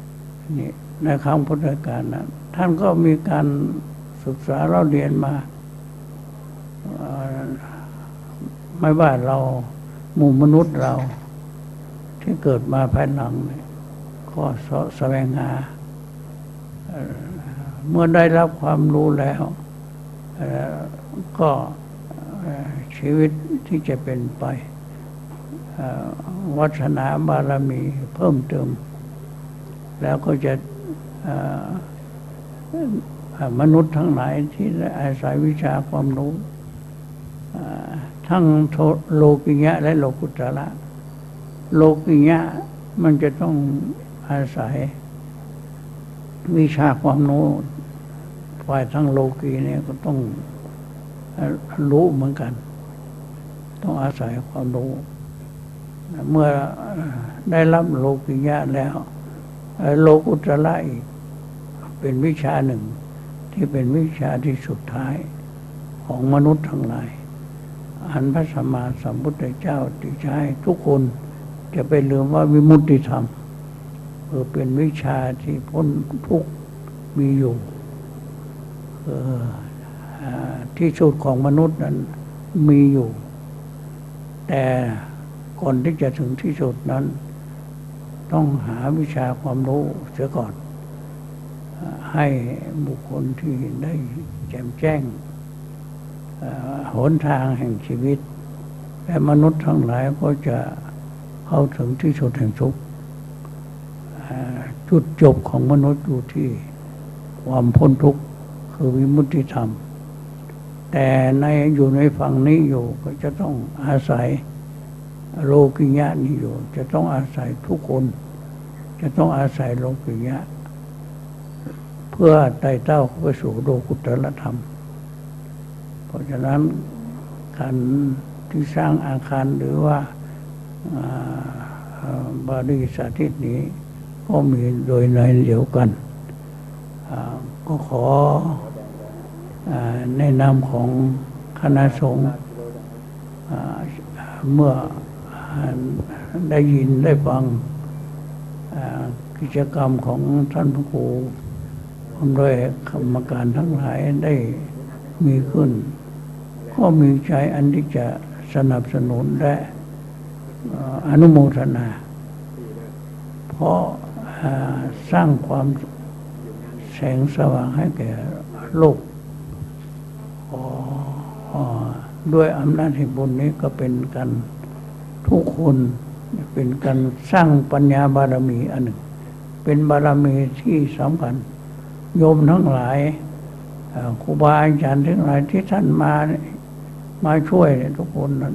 ๆนี่ในครั้งพุทธกาลนั้นท่านก็มีการศึกษาเราเรียนมาไม่ว่าเราหมู่มนุษย์เราที่เกิดมาภายหลังก็แสวงหาเมื่อได้รับความรู้แล้วก็ชีวิตที่จะเป็นไปวัฒนาบารมีเพิ่มเติมแล้วก็จะมนุษย์ทั้งหลายที่อาศัยวิชาความรู้ทั้งโลกิยะและโลกุตระโลกิยะมันจะต้องอาศัยวิชาความรู้ฝ่ายทั้งโลกีเนี่ยก็ต้องรู้เหมือนกันต้องอาศัยความรู้เมื่อได้รับโลกิยะแล้วโลกุตระอีกเป็นวิชาหนึ่งที่เป็นวิชาที่สุดท้ายของมนุษย์ทั้งหลายอันพระสัมมาสัมพุทธเจ้าที่ใช้ทุกคนจะไปลืมว่าวิมุตติธรรมเป็นวิชาที่พ้นทุกข์มีอยู่ที่สุดของมนุษย์นั้นมีอยู่แต่ก่อนที่จะถึงที่สุดนั้นต้องหาวิชาความรู้เสียก่อนให้บุคคลที่ได้แจ่มแจ้งหนทางแห่งชีวิตและมนุษย์ทั้งหลายก็จะเข้าถึงที่สุดแห่งทุกข์จุดจบของมนุษย์อยู่ที่ความพ้นทุกข์คือวิมุตติธรรมแต่อยู่ในฝั่งนี้อยู่ก็จะต้องอาศัยโลกิยะนี้อยู่จะต้องอาศัยทุกคนจะต้องอาศัยโลกิยะเพื่อไต่เต้าเข้าไปสู่โลกุตตรธรรมเพราะฉะนั้นการที่สร้างอาคารหรือว่าบาลีสาธิตนี้ก็มีโดยในเดียวกันก็ขอ ในนามของคณะสงฆ์เมื่อได้ยินได้ฟังกิจกรรมของท่านพระครูพร้อมด้วยกรรมการทั้งหลายได้มีขึ้นก็มีใจอันที่จะสนับสนุนและอนุโมทนาเพราะสร้างความแสงสว่างให้แก่โลกด้วยอำนาจแห่งบุญนี้ก็เป็นกันทุกคนเป็นการสร้างปัญญาบารมีอันหนึ่งเป็นบารมีที่สำคัญโยมทั้งหลายครูบาอาจารย์ทั้งหลายที่ท่านมาช่วยทุกคนนั่น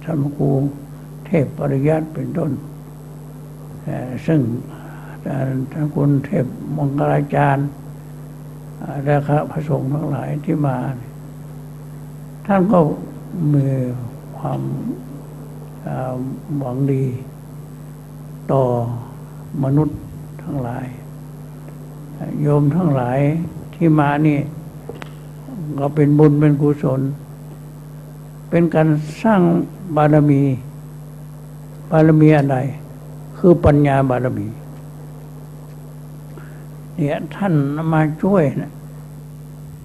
ท่านครูเทพปริยัติเป็นต้นซึ่งท่านคุณเทพมังคลาจารย์และพระสงฆ์ทั้งหลายที่มาท่านก็มีความหวังดีต่อมนุษย์ทั้งหลายโยมทั้งหลายที่มานี่ก็เป็นบุญเป็นกุศลเป็นการสร้างบารมีอะไรคือปัญญาบารมีเนี่ยท่านมาช่วย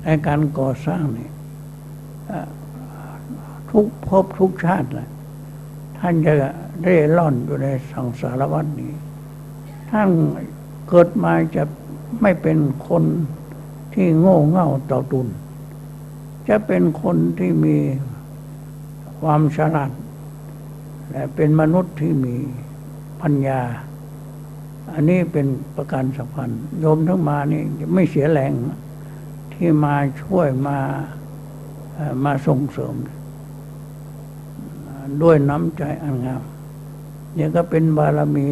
ในการก่อสร้างนี่ทุกภพทุกชาติเลยท่านจะเร่ร่อนอยู่ในสังสารวัฏนี้ท่านเกิดมาจะไม่เป็นคนที่โง่เง่าต่อตุนจะเป็นคนที่มีความฉลาดและเป็นมนุษย์ที่มีปัญญาอันนี้เป็นประการสำคัญโยมทั้งมานี่ไม่เสียแรงที่มาช่วยมาส่งเสริมด้วยน้ำใจอันงามเนี่ยก็เป็นบารมี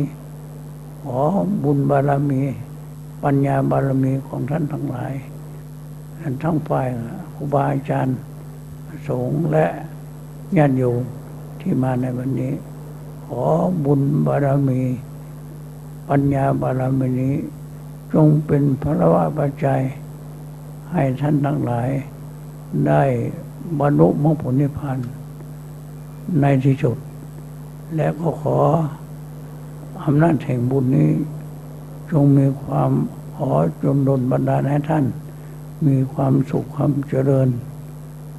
ขอบุญบารมีปัญญาบารมีของท่านทั้งหลายทั้งฝ่ายครูบาอาจารย์สงฆ์และญาติโยมที่มาในวันนี้ขอบุญบารมีปัญญาบารมีนี้จงเป็นพละวะปัจจัยให้ท่านทั้งหลายได้บรรลุมรรคผลนิพพานในที่สุดและก็ขออำนาจแห่งบุญนี้จงมีความขอจงดลบันดาลให้ท่านมีความสุขความเจริญ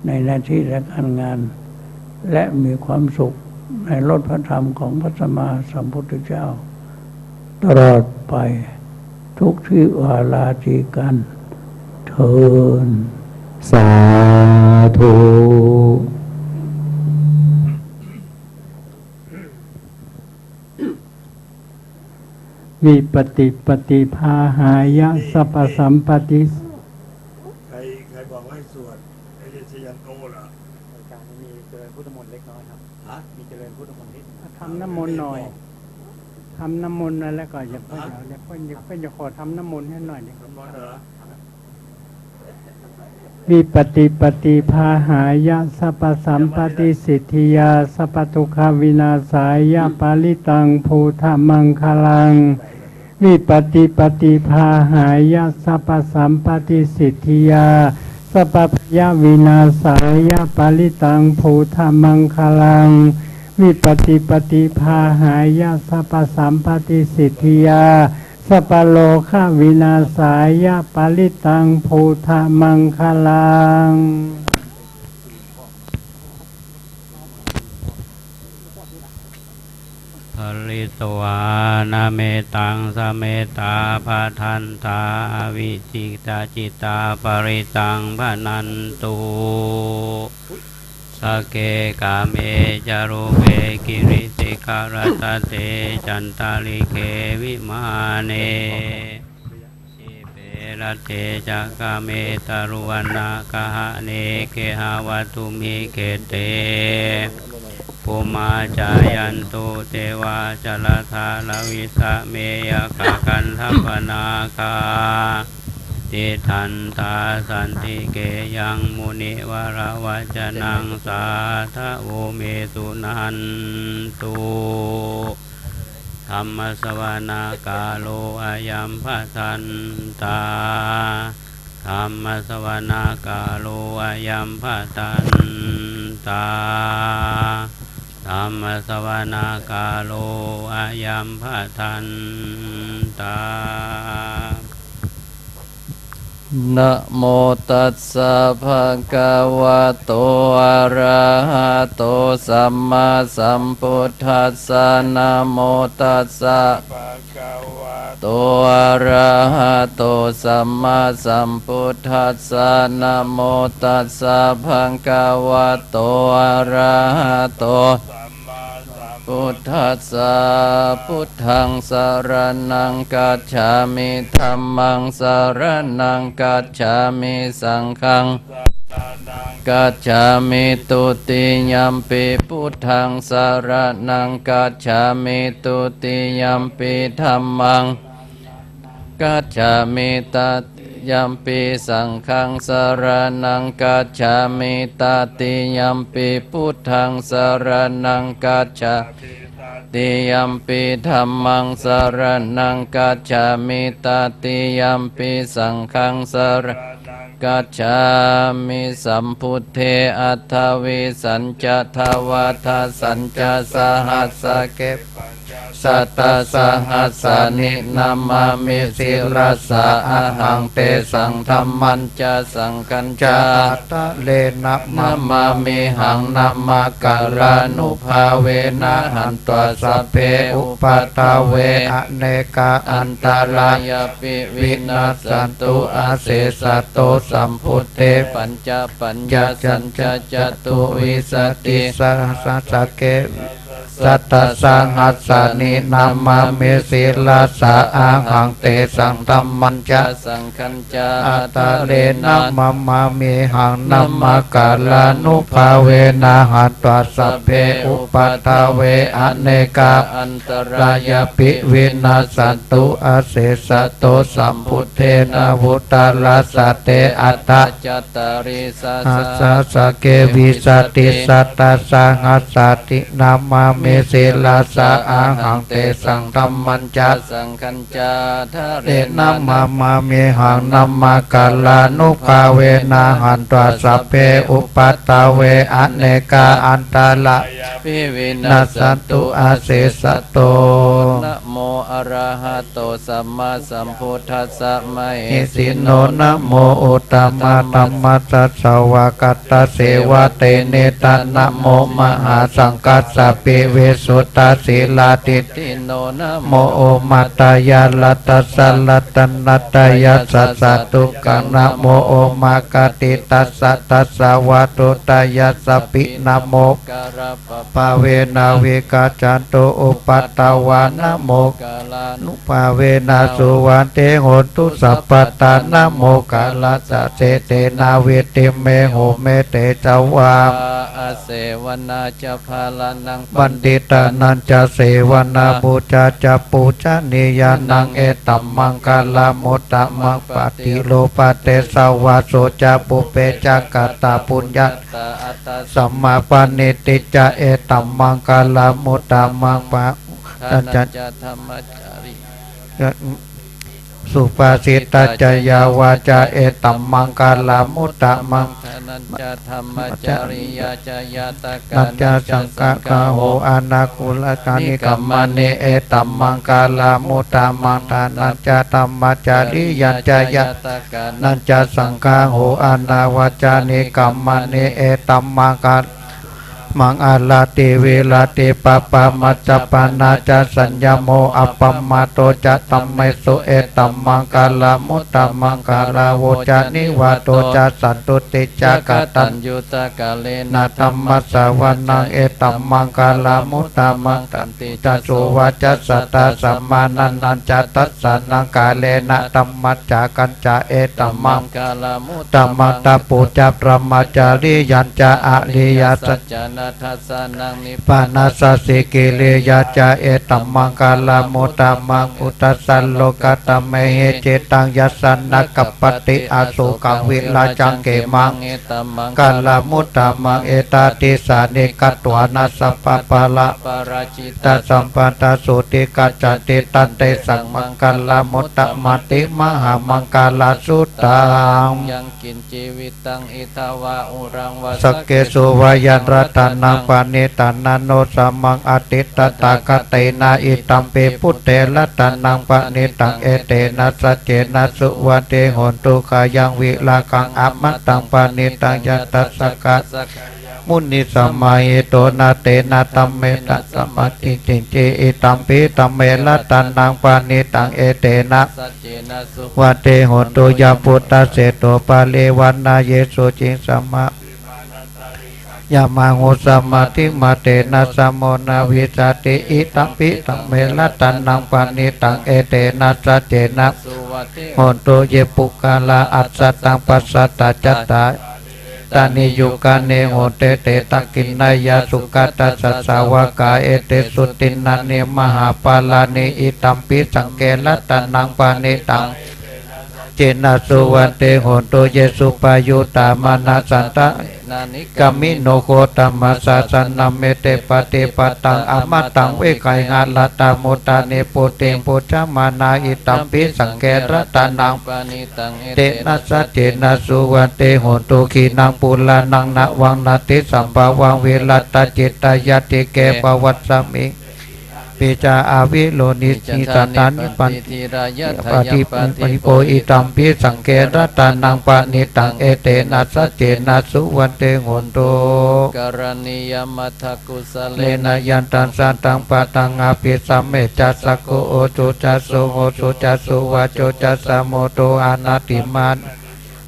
ในหน้าที่และการงานและมีความสุขในรสพระธรรมของพระสัมมาสัมพุทธเจ้าตลอดไปทุกที่วาลาจีกันเทินสาธุวิปติปฏิภาหายะสัพพสัมปติใครบอกให้สวดไอ้เรชยันโตเหรอการมีเจริญพุทธมนต์เล็กน้อยครับมีเจริญพุทธมนต์นิดทำน้ำมนต์หน่อยทำน้ำมนต์แล้วก็อย่าเพิ่งจะขอทำน้ำมนต์ให้หน่อยนึงวิปติปฏิภาหายะสัพพสัมปติสิทธิยาสัพพทุกขวินาศายะปาลิตังภูธมังคลังวิปติปฏิภาหายะสัพพสัมปติสิทธิยาสัพพพยวินาศายะปาลิตังภูธมังคลังวิปติปฏิภาหายะสัพพสัมปติสิทธิยาสัพพโลกวินาศายะปาลิตังภูธมังคลังภริตวานาเมตังสเมตาภาทันตาวิจิตาจิตาปริตังภนันตุสเกกาเมจารุเวกิริติการตเตจันตาลิเกวิมาเนชิเปรเตจักาเมตารุวนาคหะเนเกหาวตุมิเกเตภูมาจายันตุเทวาจลธาลวิสะเมยกะกันทัพนาคาติทันตาสันติเกยังมุนิวรวัจนังสาธโอเมสุนันตุธรรมสวานากาโลอายัมภทันตาธ ธัมมสวนาคาโลอายัมภะตันตาธัมมสวนาคาโลอายัมภะตันตานะโมตัสสะภะคะวะโตอะระหะโตสัมมาสัมพุทธัสสะนะโมตัสสะภะคะวะโตอะระหะโตสัมมาสัมพุทธัสสะนะโมตัสสะภะคะวะโตอะระหะโตพุทธัสสะพุทธังสรณังกัจฉามิธัมมังสรณังกัจฉามิสังฆังกัจฉามิตุติยัมปิพุทธังสรณังกัจฉามิตุติยัมปิธัมมังกัจฉามิตยัมปิสังฆังสรณังกัจฉามิตติยัมปิพุทธังสรณังกัจฉาติยัมปิธัมมังสรณังกัจฉามิตติยัมปิสังฆังสรณังกัจฉามิสัมพุทเทอัฏฐวิสัญจทวัฏสัญจสหัสสะเกสัตตสหัสสานินามามิสิรัสสะอะหังเตสังธัมมันจะสังคัญจาตะเลนะนามามิหังนามาการานุภาเวนะหันตวสัพเพอุปัฏฐเวอเนกาอันตรายปิวินาสันตุอาเสสะโตสัมพุทเทปัญจปัญญสัญจจตุวิสติสัสสะเกสัตตสังหัสสานินามามิสิลัสสะอาหังเตสังธัมมันจะสังคัญจาอัตเลนะมัมมามิหังนัมมกาลานุภาเวนะหัตวสัพเพอุปัฏฐเวอเนกาอันตรายปิวินาสันตุอาเสสะโตสัมพุทเทนะวุตตาลัสสะเตอัตตะจัตตาริสัสสะเกวิสติสัตตสังหัสสตินามามิสิลัสสะอาหังเตสังธัมมันจะสังคัญจาทะเรนะมัมมามิหังนัมมกาลานุภาเวนะหันตวสัพเพอุปัฏฐเวอเนกาอันตละพิวินัสสันตุอาเสสะโตนะโมอะระหะโตสัมมาสัมพุทธัสสะมะเหสิโนนะโมอุตตมะธัมมัสสะสวะกัตตะเสวะเตเนตะนะโมมหาสังกัสสะปิเวสุตตาศีลาติติโนนะโมโอมัตตายาลัตตะสัลลัตตนัตตายาสัสสะตุกังนะโมโอมากติตัสสะตัสสะวะตุตายาสปินะโมปะเวนาเวกาจันโตอุปัตตวานะโมนุภาเวนะสุวันเตโหตุสัพพตานะโมกาลัสสะเจเตนาเวติเมโหเมเตจาวาอาเสวนาจะพาลานังบัณฑิตานันจะเสวนาบูชาจะปูชนียานังเอตัมมังคาลามุตตะมังปฏิโลปเตสาวาโสจะปุเปจักตตาปุญญาสัมมาปณิติจะเอตัมมังคาลามุตตะมังปะจะธรรมจาริสุภาษิตาจยาวาจาเอตัมมังคาลามุตตะมังนันจะธรรมจาริยาจยาตกานันจะสังฆะโหอนาคุลกานิกัมมานิเอตัมมังคาลามุตตะมังทานันจะธรรมจาริยาจยาตกานันจะสังฆะโหอนาวาจานิกัมมานิเอตัมมังคามังอาลาติเวลาติปปะมัจจปานาจะสัญญโมอัปปมาโตจะตัมเมสุเอตัมมังคาลามุตตะมังคาลาโวจานิวาโตจะสันตุติจักตัญยุตกาเลนะธัมมัสสวานังเอตัมมังคาลามุตตะมังตันติจะสุวัจจะสัตตสัมมานันนันจะตัสสะนังกาเลนะธัมมัจจกัญจะเอตัมมังคาลามุตตะมังตะปุจจะพระมจาริยัญจะอริยสัจจ นาทัสสานังนิพ ปานาสสิกิเลยาจาเอตัมมังกาลาโมตามังอุตสันโลกตมเหเจตังยัสสันนกัปปติอาสุกังวิลาจังเกมัง เอตัมมัง กาลามุตตามังเอตาติสานิกัตตวานัสสปะปะละ ปาราชิต ตัสสัมปันตสุติกัจจติตันเตสังมังกาลามุตตมติมหามังกาลาสุตตัง ยังกินชีวิตังอิทาวาอุรังวา สกเกสุวายันรัตนังปานิตานันโนสัมมังอติตตากเตนะอิตัมเปพุทเตรัตนังปานิตังเอเตนะสัจเจนะสุวัเตโหนตุกายังวิลากังอัมมะตังปานิตังยัตตัสสกัสมุนิสัมมาเอโตนาเตนะตัมเมตัสสมะติจิเจอิตัมปิตัมเมรัตนังปานิตังเอเตนะ สัจเจนะสุ วะเตโหนตุยาพุทธเสโตปาเลวันนาเยสุจิงสัมมะยามาโหสัมมาทิมาเตนะสัมโมนาวิสติอิตัมปิตัมเมรัตนังปานิตังเอเตนะสัจเจนะ สุวัติ โหนตุเยปุกาลาอัสสะตังปัสสะตาจัตตาตานิยุกาเนโหเตเตตักกินนายาสุกัตตัสสาวกาเอเตสุตินันเนมหาปาลานิอิตัมปิสังเกรัตนังปานิตังเจนะสุวันเตโหตุเยสุปายุตามานาสันตะ นานิ กามิโนโคตัมมาสาสนัมเมเตปฏิปตังอมตังเวไกหาลตาโมตาเนโปเตงโปชมานาอิตัมปิสังเกรัตนัง ปานิตังเอ เตนะสัจเจนะสุวันเตโหตุขีนังปุลานังนะวังนาติสัมภาวังเวรัตจิตตายติเกปวัตสมิปิจาอาวิโลนิสิตตานิปัน ทิรายะ ป ทา ฏิ ยป ปัน ฏิ โปอิตัมปิสังเกรัตนังปานิตังเอเตนะสัจเจนะสุวันเตโหตุ กรณียมัทธกุสเล เลนะยันตันสันตังปะตังอาภิสัมเมจัสสะโกโอจุจัสสุโหสุจัสสุวะโจจัสสะโมโตอานาติมัน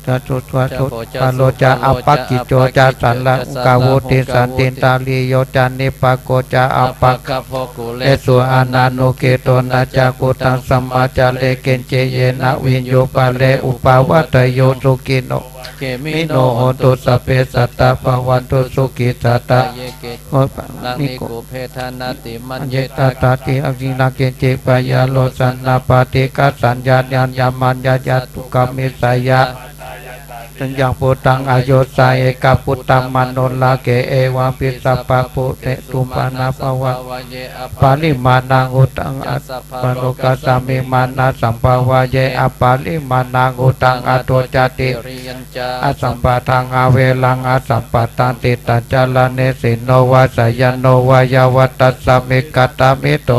จัตุตวะตุปะโลจะอัปปกิโจจะสันละอุกาวุติสันตินตาลีโยจานิปะโกจะอัปปะ กัพโพกุเล เอสุอานานุเกโตนะจักุตังสัมมาจาเลเกนเจเยนะวิญโยปะเลอุปาวัตโยสุกิโน เกมิ มิ โน โนโหตุสัพเพสัตตาภวันตุสุกิสัตตา เยเก โอปะ นัง นิ นิ โก โกเพทานาติมัญ อัญ เย เยตตาติอภินาเกจิปยาโลสันนาปฏิกัสสัญญาญาณยามันญาญาตุกามิสายะสัญญังพุตังอโยสายเอกพุตตังมโนลาเกเอวังปิสัพพะปุเตตุปานาภวะ เยอ ปาลิมานังอุตังอัตปโลกัสสมิมานาสัมภาวะเยอปาลิมานังอุตังอัตโตจติ ริยัญจา อสัมปะทังอาเวลังอสัมปะตันติตัจจลเนสิโนวาสยโนวายาวัตตัสสมิกัตตามิโต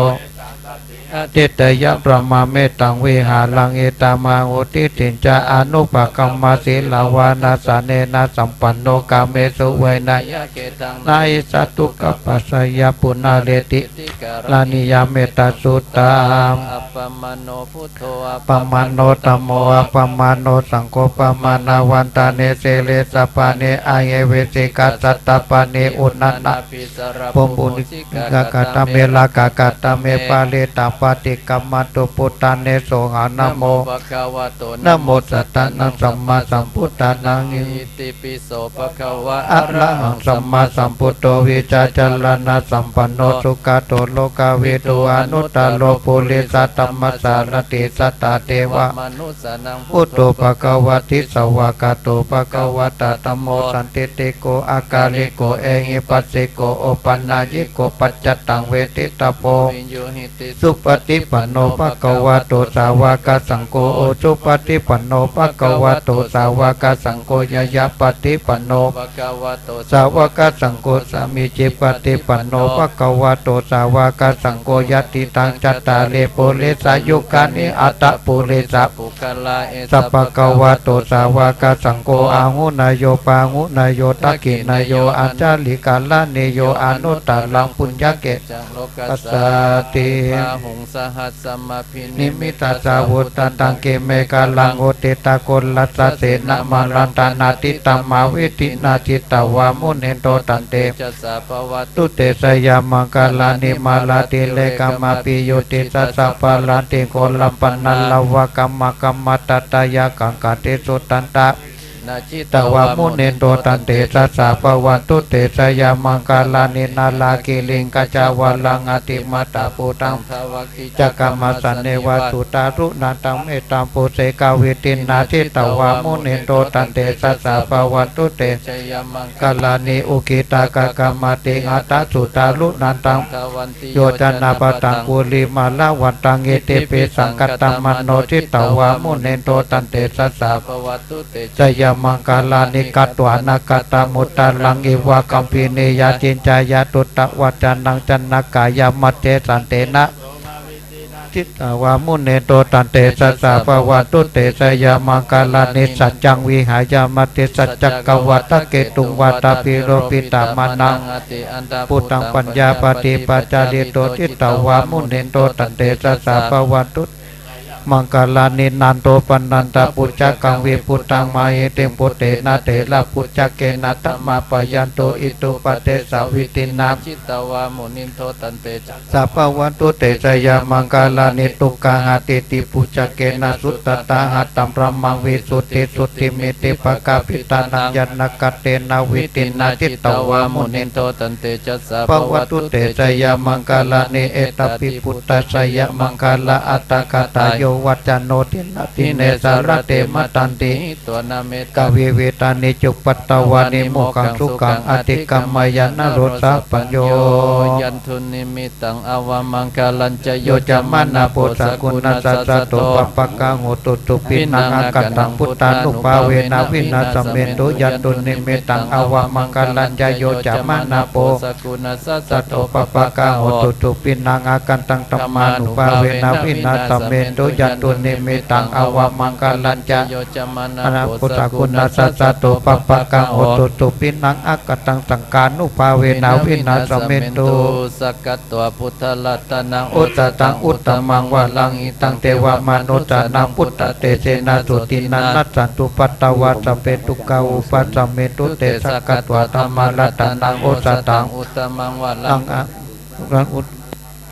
ติตยะประมาเมตังวิหารังเอตามาโหติตินจาอนุปกัมมาศิลาวานาสเนนะสัมปันโนกาเมสุเวนาย ยะเกตัง นายสัตุกัปปัสสยปุนาเรติ ติการ ลานิยาเมตตาสุตตาม อัปปมโนพุทโธอัป ปมาโนตัมโมอะปมาโนสังโฆปมานาวันตาเนเสเลสปาเนอายเวสิกัสสัตตปาเนอุณนันนะ ปิสระ ปมบุญกากาตเมลากากาตเมปาเลตาปฏิกัมมัตตุพุทธาเนโสหานะโม ภะคะวะโต นะโมสัตตานังสัมมาสัมพุทธานัง อิติปิโสภะคะวะ อะระหังสัมมาสัมพุทโธวิจาจารณะสัมปันโนสุขโตโลกาวิทูอนุตตโลปุริสัตตมัสสารติสัตตาเทวะ มนุสนัง พุทโธภะคะวะติสวากาโตภะคะวะตะธัมโมสันติติโกอากาลิโกเอหิปัสสิโกโอปันนายิโกปัจจตังเวทิตาโพ วิญโยหิติ สุปฏิปันโนภะคะวะโตสาวกสังโฆโอสุปฏิปันโนภะคะวะโตสาวกสังโฆยะยะปฏิปันโน ภะคะวะโต สาวกสังโฆสามิจิปฏิปันโนภะคะวะโตสาวกสังโฆยติตังจัตตาเลปุเรสายุกานิอัตตปุเรสะ ปุคลาเอ สัพพะคะวะโตสาวกสังโฆอาหุนายโยปาหุนายโยตักขินายโยอัจจาลิกาลาเนโยอนุตตรังปุญญเก จังโลกั ปั ส ส สะ สติ พาหุงสหัสสมพินิ นิมิตาสาวุตันตังเกเมกาลังโอติตาโกลลัสสะเสนะมารันตานาติตามาวิตินาจิตตาวามุเนโตตันเต จัสสะภวัต ตุเตสยามังกาลานิมาลาติเลกามาปิโยติสัสสะปาลาติโกลัมปันนัลลวะกัมมะกัมมะตตายากังกาเตสุตันตะ นาจิต ตวามุนิโตตันเตสัสสะปวันตุเตสยามังกาลานินาลากิลิงกัจจาวลังอติมาตาปูตัง ทวกิ จักกรรมสันเนวสุตารุนาตังเมตังปุเสกาวิตินาทิตวามุนิโตตันเตสัสสะปวันตุเต ชยมัง กาลานิอุกิตากากรรมติอัตตสุตารุนันตัง ทวันติ โยจนาปตังปุริมาลาวันตังเอเตเปสังกตัมมโนทิตวามุนิโตตันเตสัสสะ ปวัตตุเต จยมังกาลานิกัตวานาคตามุตตาลังอิวะกัมพิเนยาจินจายาตุตตะวัจานังจันนกายามัจเจสันเตนะทิตวามุนิโตตันเตสัสสะปวัตตุเตสยามังกาลานิสัจจังวิหายามัตติสัจจกวัตเกตุงวัตปิโรปิตามานังพุทธังปัญญาปฏิปัจจาริโตทิตวามุนิโตตันเตสัสสะปวัตตุมังกาลานินันโตปนันตปุจจกังวิพุทธังมาเหติปุเตนะเตละปุจจเกนะตัมมาปยันโตอิตุปเตสาวิตินา จิตวามุนิโตตันเตจั สัพพวันตุเตสยามังกาลานิตุกาหาติติปุจจเกนะสุตตตาหัตตัมพระมังวิสุทธิสุทธิมิติปกาปิตานัญญนกเตนะวิตินาจิตตวามุนิโต ตันเตจัสสะ ปวัตตุเตสยามังกาลานิเอตปิปุตตสยามังกาลาอัตตกตาโยวัจจโนทินติเนสารเตมตันติ ตัวนาเมต กาวิเวตานิจุปัตตวานิโมกังสุกังอติกัมมายานโรสะปัญโย ยันทุนิมิตังอวามังกาลัญจโย โยจามานาโพสกุณาสัสสะโตปปะกะโหตุตุปินังอากัตตังพุทธานุภาเวนะวินาสเมตุยันตุนิมิตังอวามังกาลัญจโยจามานาโพ สกุณาสัส สัตโตปปะกะโหตุตุปินังอากัตตังธัมมานุภาเวนะวินาสเมตุยันตุนิมิตังอวามังกาลัญจ โยจามานา อนา โพ พุท ส ธ กุ กุ ณา ณา สั สั ส ส สะ สะโตปปะกะโหตุตุปินังอากัตตังสังกานุภาเวนะวินาสเมตุ สกัตตัวพุทธลัตนัง อุตตังอุตตมังวะลังอิตังเทวมนุษย์นังพุทธเตเสนาสุตินันนัสสันตุปัตตวะสเปตุกาอุปัสสเมตุเตสกัตวะธรรมรัตนังอุตตัง อุตตมังวะ ลั ลั ง ง อะลังอุต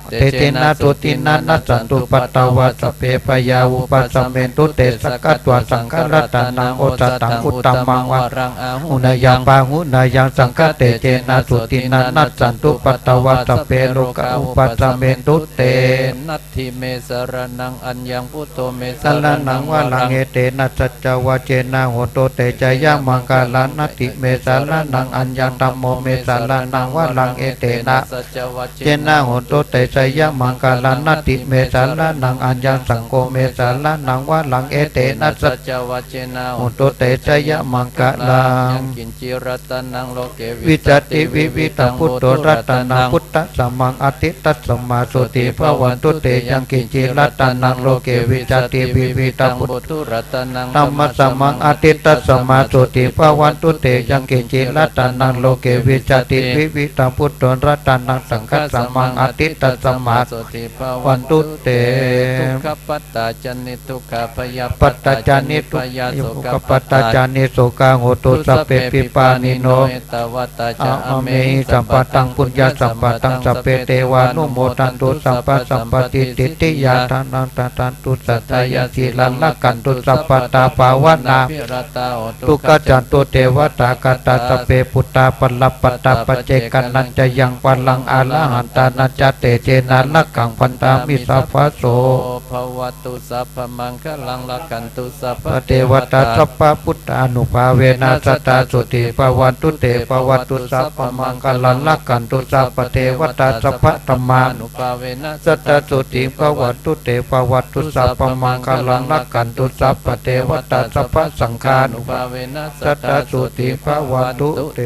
เตเตนะสุตินันนัสสันตุปัตตวะสเปปยาอุปัสสเมตุเตสกัตวะสังฆรัตนังอุตตังอุตตมังวะ รังอาหุ หุนายังปาหุนายังสังฆเตเจนะสุตินันนัสสันตุปัตตวะสเปโลกะอุปัสสเมตุเต นัตถิเมสรนังอัญญังพุทโธเมส สัลลนังวะลังเอเตนะสัจจวะเจนะโหโตเตจยะมังกาลานัตติเมสัลลนังอัญญังธัมโมเมสัลลนังวะลังเอเตนะ สัจจวัจ เจนะโหโตเตจยะมังกาลานัตติเมสัลลนังอัญญังสังโฆเมสัลลนังวะลังเอเตนะสั สั จ จจวัจเจนะ โหโตเตจยะมังกาลัง กินจิรัตนังโลเก วิจติวิวิตังพุทโธรัตนังพุทธสัมมังอติตัสสมมาสุติภวันตุเตยังกินจิรัตนังโลเกวิจติวิวิตังพุท พุทธุรัตนัง ธรรมสัมมังอติตัสสมมาสุติภวันตุเตยังกินจิรัตนังโลเกวิจติวิวิตังพุทโธรัตนังสังฆสัมมังอติตัสสมมา สุติภ วันตุเต ทุกขปัตตาจันนิทุกขพยา ปัตตาจานิทุกขปัตตาจานิโสกาโหตุสัพเพปิปานิโน ตวัตตา อา จะ อเมหิสัมปะตังปุญญาสัมปะตังสัพเพเทวานุโมทันตุสัมปะสัมปติติติยาทานังตันตุสัตตายาสีลังละกันตุสัพพตาภาวนา ทุกขจันตุเทวตากตาสเปปุตตาปลัปปตาปเจกันนันจะยังปลังอาลหันตานัจเตเจนะละกังพันตามิสัพพโส ภวตุสัพพมังคลังละกันตุสัพพ ปเทวตาสัพพพุทธานุภาเวนะสัตตาสุติภวันตุเตภวัตุสัพพมังคลังละกันตุสัพพเทวตาสัพพธรรมานุ ภาเวนะ สัตตาสุติภวันตุเตภวัตุสัพพมังคลังละกันตุสัพพเทวตาสัพพสังฆานุ ภาเวนะ สัตตาสุติภวันตุเต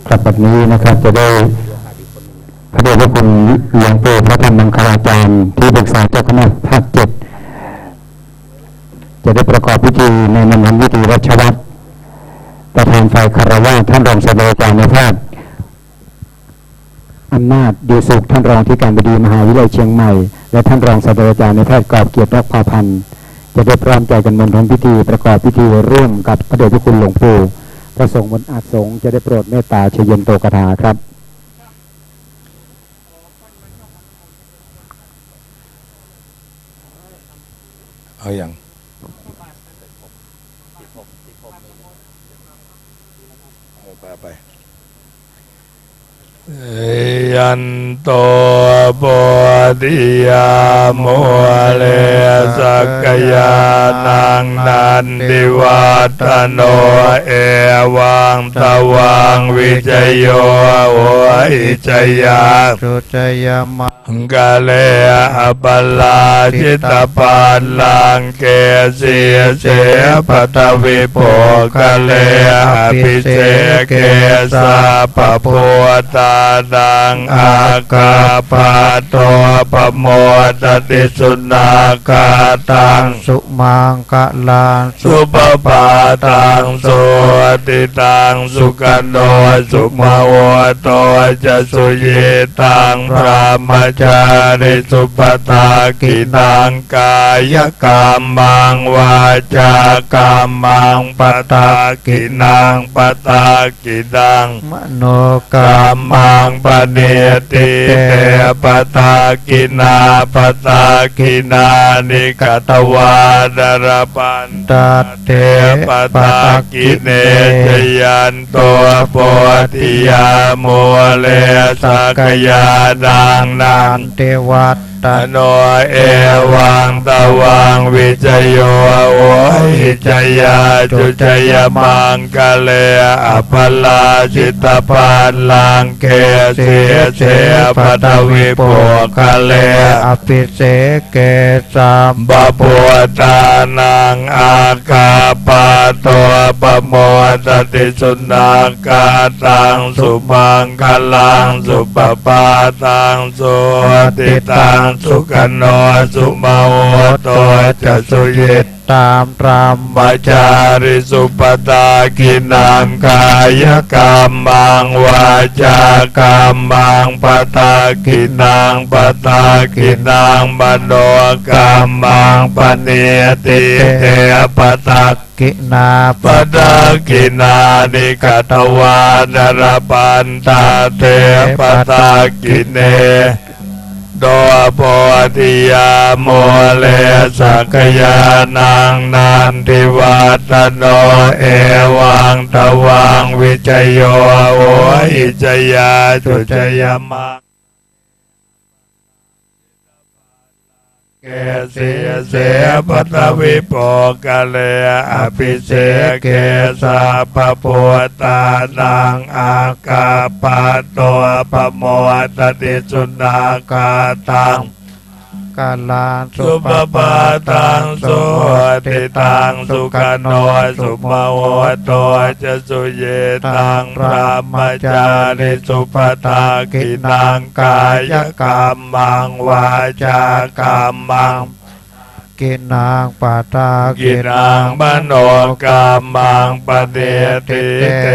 กับบัดนี้นะครับจะได้พระเดชพระคุณหลวงปู่พระธรรมมังคลาจารย์ที่ปรึกษาเจ้าคณะภาค 7จะได้ประกอบพิธีในมณฑลพิธีรัชวัตรประธานฝ่ายคารวะท่านรองศาสตราจารย์ในแพทย์อำนาจดีสุขท่านรองที่การบดีมหาวิทยาลัยเชียงใหม่และท่านรองศาสตราจารย์ในแพทย์กอบเกียรติรักพาพันธ์จะได้พร้อมใจกันมณฑลพิธีประกอบพิธีร่วมกับพระเดชพระคุณหลวงปู่พระสงฆ์บนอาสงฆ์จะได้โปรดเมตตาเชยเยนโตกถาครับ เอาอย่างไปยันโตโพธิยาโมเลสักยานังนันติวัตโนเอวังตวังวิจโยโหอิจยาสุจยมัง กาเลอปลาจิตปาลังเกสีเสปัตวิโภกาเลอภิเสเกสาปะโพตาดังอากาปาโตปโมตติสุนาคาตังสุมังกะลาสุปปาตังสุติตังสุกันโนสุมาโวโตจะสุเยตังพระมจาริสุปตากินังกายกรรมังวาจากรรมังปตากินังปตากินังมโนกรรมังปเนติเตปตากินาปตากินานิกตวาดรปันตเตปตากิเนจยันโตโพธิยาโมเลสักยานังนันเทวัตต โนเอวังตวังวิจโยโอหิจยาจุจยมังกะเลอภลาจิตปาลังเกเสเสปัตวิโภกะเลอภิเสเกสัมบะโพตานังอากาปาโตปโมตติสุนาคาตังสุมังคลังสุปปาตังสุติตังสุกันโนสุมาโวโตจะสุยิตตามรามมจาริสุปตากินังกายกรรมังวาจากรรมังปตากินังปตากินังมโนกรรมังปเนติเตปตากินาปตากินานิกตวานรปันตาเตปตากิเนโดโพธิยาโมเลสักยานังนันทิวัตโนเอวังตวังวิจโยโอหิจยาจุจยมังเกสีเสปัตวิโภกะเลอภิเสเกสาปโพตานังอากาปาโตปโมตติสุนาคาตังกาลาสุปปาตังสุติตังสุกันโนสุมาโวโตจะสุเยตังพระมจาริสุปตากินังกายกรรมังวาจากรรมังกินังปตากินังมโนกรรมังปเนติเต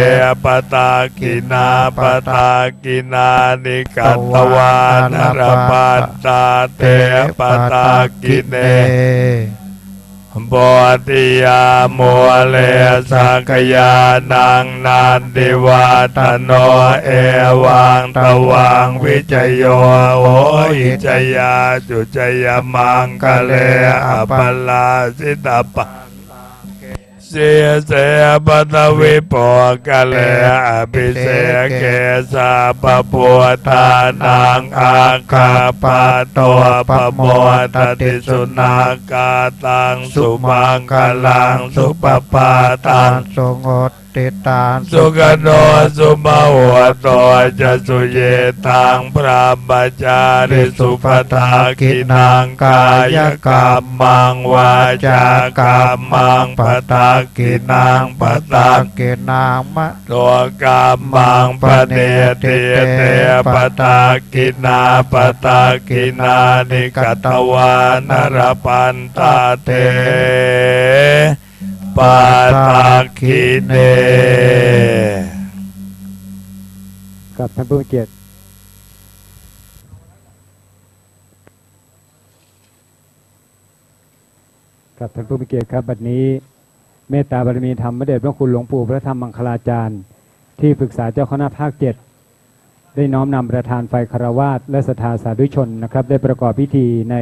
ปตากินาปตากินานิกัตวานรปัตตาเตปตากิเนโพธิยาโมเลสักยานังนันติวัตโนเอวังตวังวิจโยโหหิจยาจุจยมังกะเลอภลาสิตปะเสเสปัตวิโภกะเลอภิเสเกสาปโพธานังอาคาปาโตปโมตติสุนาคาตังสุมังคลังสุปปาตังสุงดติตาสุกโนสุมาโวโตจะสุเยตังพระมจาริสุปตากินังกายกรรมังวาจากรรมังปตากินังปตากินังมะตัวกรรมังปเนติเตปตากินาปตากินานิกตวานรปันตาเตปาตาคิเนกับท่านผู้มีเกียรติกับท่านผู้มีเกียรติครับบัดนี้เมตตาบารมีธรรมพระเดชพระคุณหลวงปู่พระธรรมมังคลาจารย์ที่ปรึกษาเจ้าคณะภาค 7ได้น้อมนำประธานไฟคารวาสและศรัทธาสาธุชนนะครับได้ประกอบพิธีใน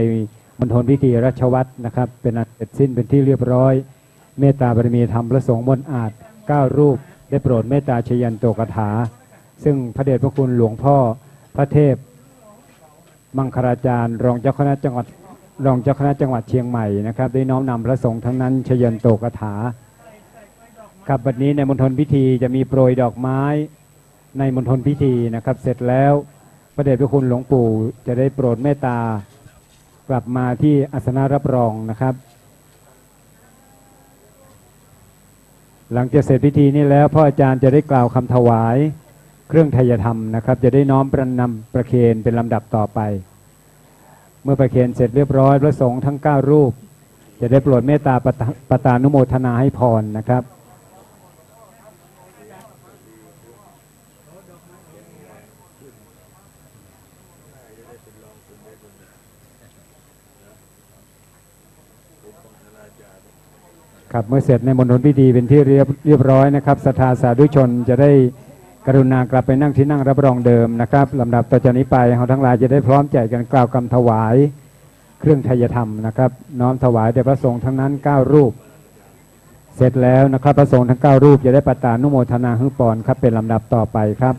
มณฑลพิธีราชวัตรนะครับเป็นอันเสร็จสิ้นเป็นที่เรียบร้อยเมตตาบารมีธรรมพระสงฆ์มนต์อาจ9รูปได้โปรดเมตตาชยันโตกถาซึ่งพระเดชพระคุณหลวงพ่อพระเทพมังคลาจารย์รองเจ้าคณะจังหวัดเชียงใหม่นะครับได้น้อมนำพระสงฆ์ทั้งนั้นชยันโตกถาครับบัดนี้ในมณฑลพิธีจะมีโปรยดอกไม้ในมณฑลพิธีนะครับเสร็จแล้วพระเดชพระคุณหลวงปู่จะได้โปรดเมตตากลับมาที่อาสนะรับรองนะครับหลังจากเสร็จพิธีนี้แล้วพ่ออาจารย์จะได้กล่าวคำถวายเครื่องไทยธรรมนะครับจะได้น้อมประเคนเป็นลำดับต่อไปเมื่อประเคนเสร็จเรียบร้อยพระสงฆ์ทั้ง9รูปจะได้โปรดเมตตาปตานุโมทนาให้พรนะครับครับเมื่อเสร็จในมณฑลพิธีเป็นที่เรียบร้อยนะครับศรัทธาสาธุชนจะได้กรุณากลับไปนั่งที่นั่งรับรองเดิมนะครับลำดับต่อจากนี้ไปเราทั้งหลายจะได้พร้อมใจกันกล่าวคำถวายเครื่องไทยธรรมนะครับน้อมถวายแด่พระสงฆ์ทั้งนั้น9รูปเสร็จแล้วนะครับพระสงฆ์ทั้ง9รูปจะได้ปตานุโมทนาฮึปรครับเป็นลำดับต่อไปครับ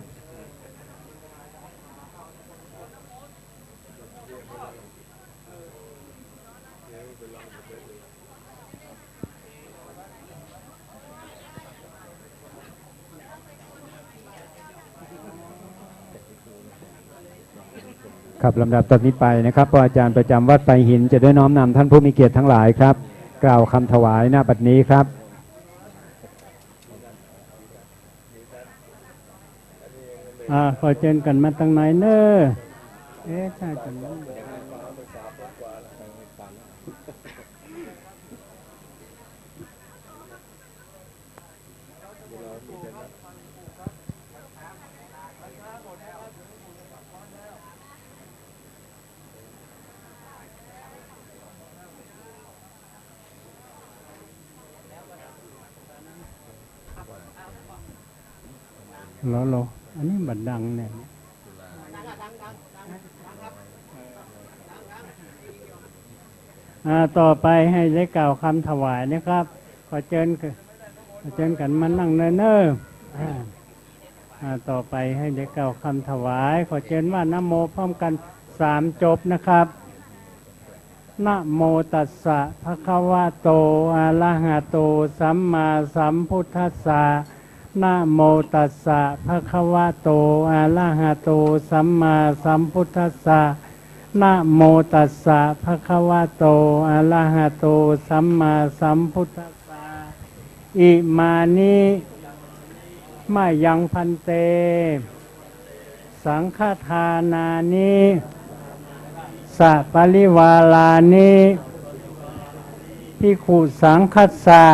ครับลำดับต่อนนี้ไปนะครับพระอาจารย์ประจำวัดไปหินจะได้น้อมนำท่านผู้มีเกียรติทั้งหลายครับกล่าวคำถวายหน้าบัดนี้ครับขอเชิญกันมาตั้งไหนเนอะใช่จังเราอันนี้บัดดังเนี่ยต่อไปให้ได้กล่าวคำถวายนะครับขอเชิญกันมานั่งเนิ่นๆต่อไปให้ได้กล่าวคำถวายขอเชิญว่านะโมพร้อมกัน3จบนะครับนะโมตัสสะภะคะวะโตอะระหะโตสัมมาสัมพุทธัสสะนะโมตัสสะภะคะวะโตอะระหะโตสัมมาสัมพุทธัสสะนะโมตัสสะภะคะวะโตอะระหะโตสัมมาสัมพุทธัสสะอิมานิมายังพันเตสังฆทานานิสัปริวาลานิภิกขุสังคัสสะ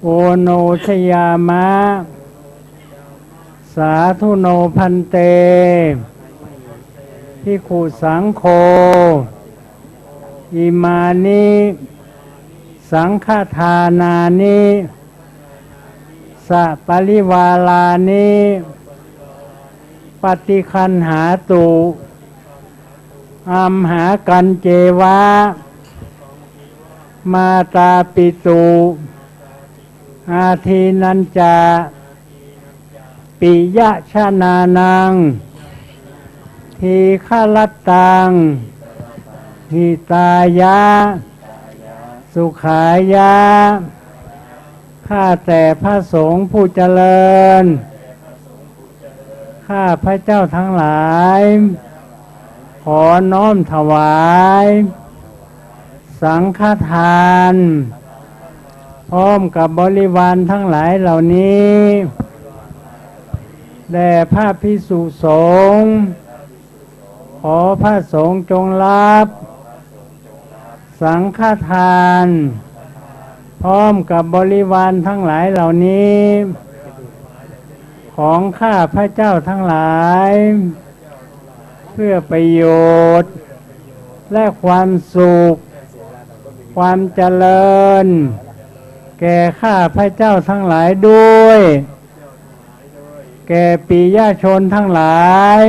โอโนชยามะสาธุโนพันเตภิกขุสังโฆอิมานิสังฆทานานิสัปริวาลานิปฏิคันหาตุอัมหากันเจวะมาตาปิตุอาทินัญจาปิยะชนานังทีฆลัตตังหิตายะสุขายะข้าแต่พระสงฆ์ผู้เจริญข้าพระเจ้าทั้งหลายขอน้อมถวายสังฆทานพร้อมกับบริวารทั้งหลายเหล่านี้แด่พระภิกษุสงฆ์ขอพระสงฆ์จงรับสังฆทานพร้อมกับบริวารทั้งหลายเหล่านี้ของข้าพระเจ้าทั้งหลายเพื่อประโยชน์และความสุขความเจริญแก่ข้าพระเจ้าทั้งหลายด้วยแก่ปิยชนทั้งหลาย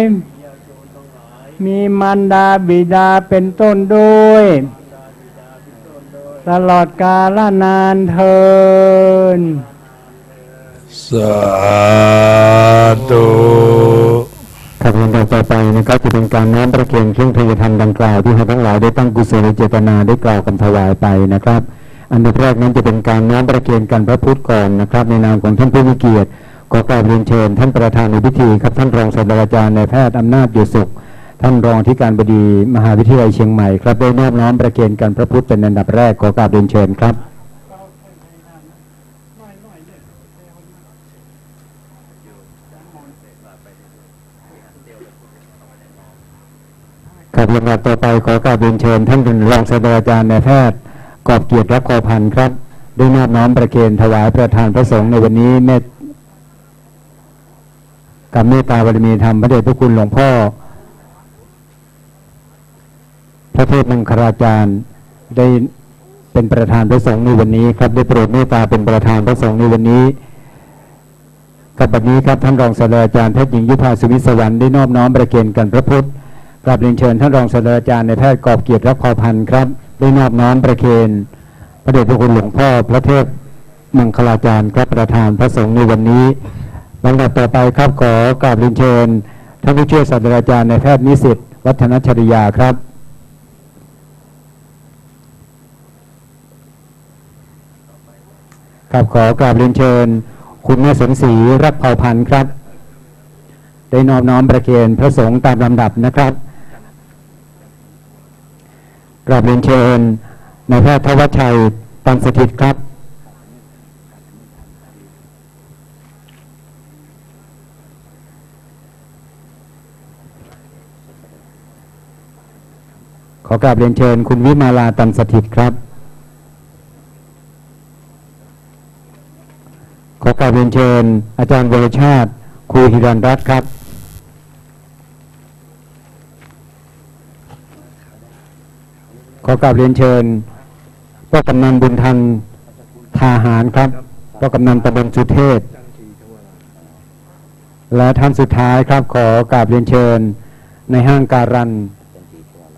มีมารดาบิดาเป็นต้นด้วยตลอดกาลนานเทินสาธุครับลำดับต่อไปนะครับจะเป็นการน้อมประเคนเครื่องทยธรรมดังกล่าวที่ให้ทั้งหลายได้ตั้งกุศลเจตนาได้กล่าวกันถวายไปนะครับอันดับแรกนั้นจะเป็นการน้อมประเคนกันพระพุทธก่อนนะครับในนามของท่านผู้มีเกียรติขอกราบเรียนเชิญท่านประธานในพิธีครับท่านรองศาสตราจารย์นายแพทย์อำนาจอยู่สุขท่านรองที่การบดีมหาวิทยาลัยเชียงใหม่ครับได้นอบน้อมประเคนกันพระพุทธเป็นอันดับแรกขอกราบเรียนเชิญครับครับลำดับต่อไปขอกราบเรียนเชิญท่านรองศาสตราจารย์นายแพทย์กอบเกียรติรักคอพันธ์ครับได้นอบน้อมประเคนถวายประธานพระสงฆ์ในวันนี้กับเมตตาบารมีธรรมพระเดชพระคุณหลวงพ่อพระเทพมังคลาจารย์ได้เป็นประธานพระสงฆ์ในวันนี้ครับได้โปรดเมตตาเป็นประธานพระสงฆ์ในวันนี้กับบัดนี้ครับท่านรองศาสตราจารย์แพทย์หญิงยุภาสุวิศวรรณได้นอบน้อมประเคนกันพระพุทธกราบเรียนเชิญท่านรองศาสตราจารย์ในแพทย์กอบเกียรติรักคอพันธ์ครับได้นอบน้อมประเคนพระเดชพระคุณหลวงพ่อพระเทพมังคลาจารย์ครับประธานพระสงฆ์ในวันนี้ลำดับต่อไปครับขอกราบเรียนเชิญท่านผู้ช่วยศาสตราจารย์นายแพทย์นิสิตวัฒนชริยาครับครับขอกราบเรียนเชิญคุณแม่สมศรีรักเผ่าพันธ์ครับได้นอบน้อมประเคนพระสงฆ์ตามลำดับนะครับกราบเรียนเชิญนายแพทย์ธวัชชัยตันสถิตครับขอกราบเรียนเชิญคุณวิมาลาตันสถิตครับขอกราบเรียนเชิญอาจารย์วรชาติครูหิรันรัตน์ครับขอกราบเรียนเชิญพ่อกำนันบุญทันทาหารครับพ่อกำนันตำบลสุเทพและท่านสุดท้ายครับขอกราบเรียนเชิญในห้างการัน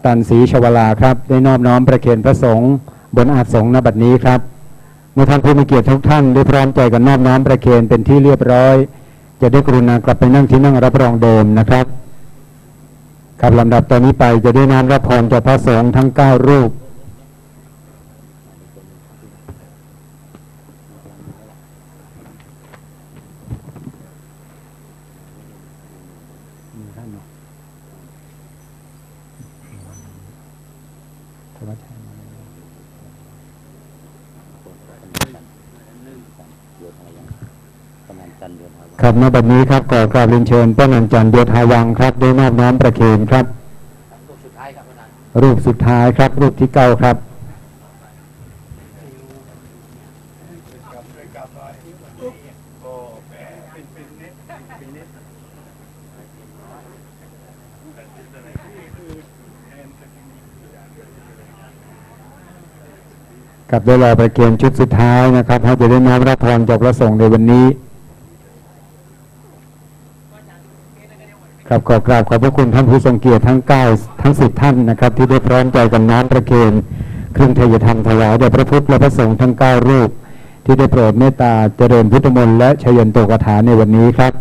ตันศรีชวลาครับได้นอบน้อมประเคนพระสงฆ์บนอาสงฆ์ณบัดนี้ครับเมื่อท่านผู้มีเกียรติทุกท่านได้พร้อมใจกันนอบน้อมประเคนเป็นที่เรียบร้อยจะได้กรุณากลับไปนั่งที่นั่งรับรองเดิมนะครับครับลำดับตอนนี้ไปจะได้น้อมรับพรจากพระสงฆ์ทั้ง9รูปครับณบัดนี้ครับขอกราบเรียนเชิญป้านันจันทร์โยธาวังครับได้นอบน้อมประเคนครับรูปสุดท้ายครับรูปที่9ครับกับได้รอประเคนชุดสุดท้ายนะครับเขาจะได้น้อมรับพรจากพระสงฆ์ในวันนี้ครับขอกราบขอบพระคุณท่านผู้ทรงเกียรติทั้ง9ทั้ง10ท่านนะครับที่ได้พร้อมใจกันน้อมประเคนเครื่องทยธรรมถวายแด่พระพุทธและพระสงฆ์ทั้ง9รูปที่ได้โปรดเมตตาเจริญพุทธมนต์และชยันโตกถาในวันนี้ครับ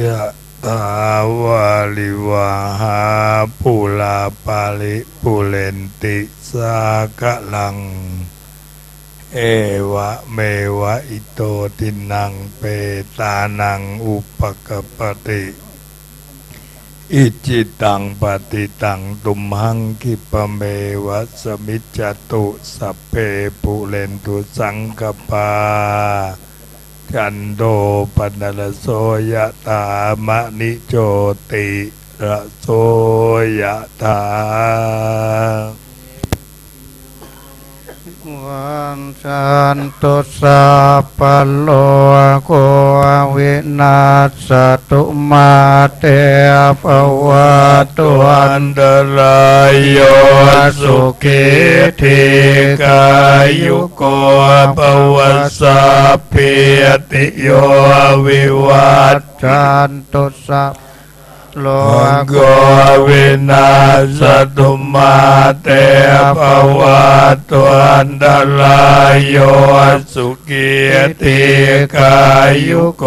ยะตาวาลิวาหาปุลาปาลิปุเรนติสากะลังเอวะเมวะอิโตตินังเปตานังอุปกปติอิจิตังปฏิตังตุมหังคิปะเมวะสมิจจตุสัพเพปุเรนตุสังกปาจันโดปนรโสยะตามะนิโจติระโสยะตา วันจันตุสัพพะโลกวินาศตุมาเตภวัตุอันตรายโยสุขิธิกายุโกภวสัพพิติโยวิวัตจันตุสัพโลกวินาศตุมาเตภวัตุอันตรายโยสุขิธิกายุโก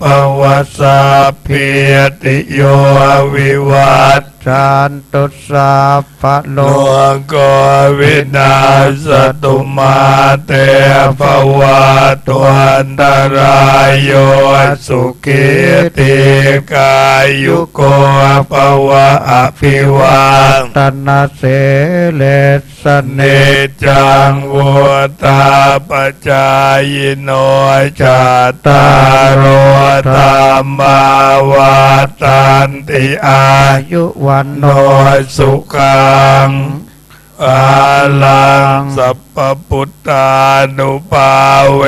ภวสัพพิติโยวิวัตจันตุสัพพะโลกวินาศตุมาเตภวัตุอันตรายโยสุขิธิกายุโกภวะอภิวาทนาเสเลสเนจังวุตาปจายโนจตารโอธรรมาวาตันติอายุวันโนสุขังอาลังสัพพพุทธานุภาเว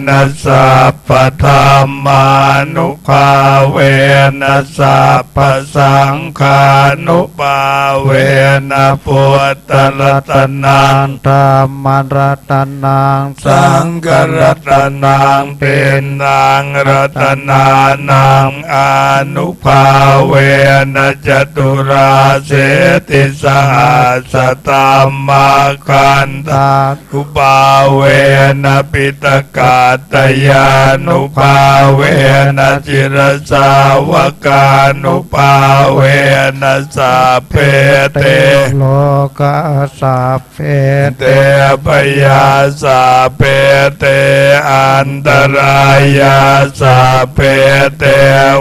นะสัพพธรรมานุภาเวนะสัพพสังฆานุภาเวนะพุทธรัตนังธรรมรัตนังสังฆรัตนังเป็นนางรัตนานังอนุภาเวนะจตุราเสติสหัสตมาคันธาอุปาเวนะปิตกาตยานุภาเวนะจิรสาวกานุภาเวนะสัพเพเตโลกาสัพเพเตปยาสัพเพเตอันตรายาสัพเพเต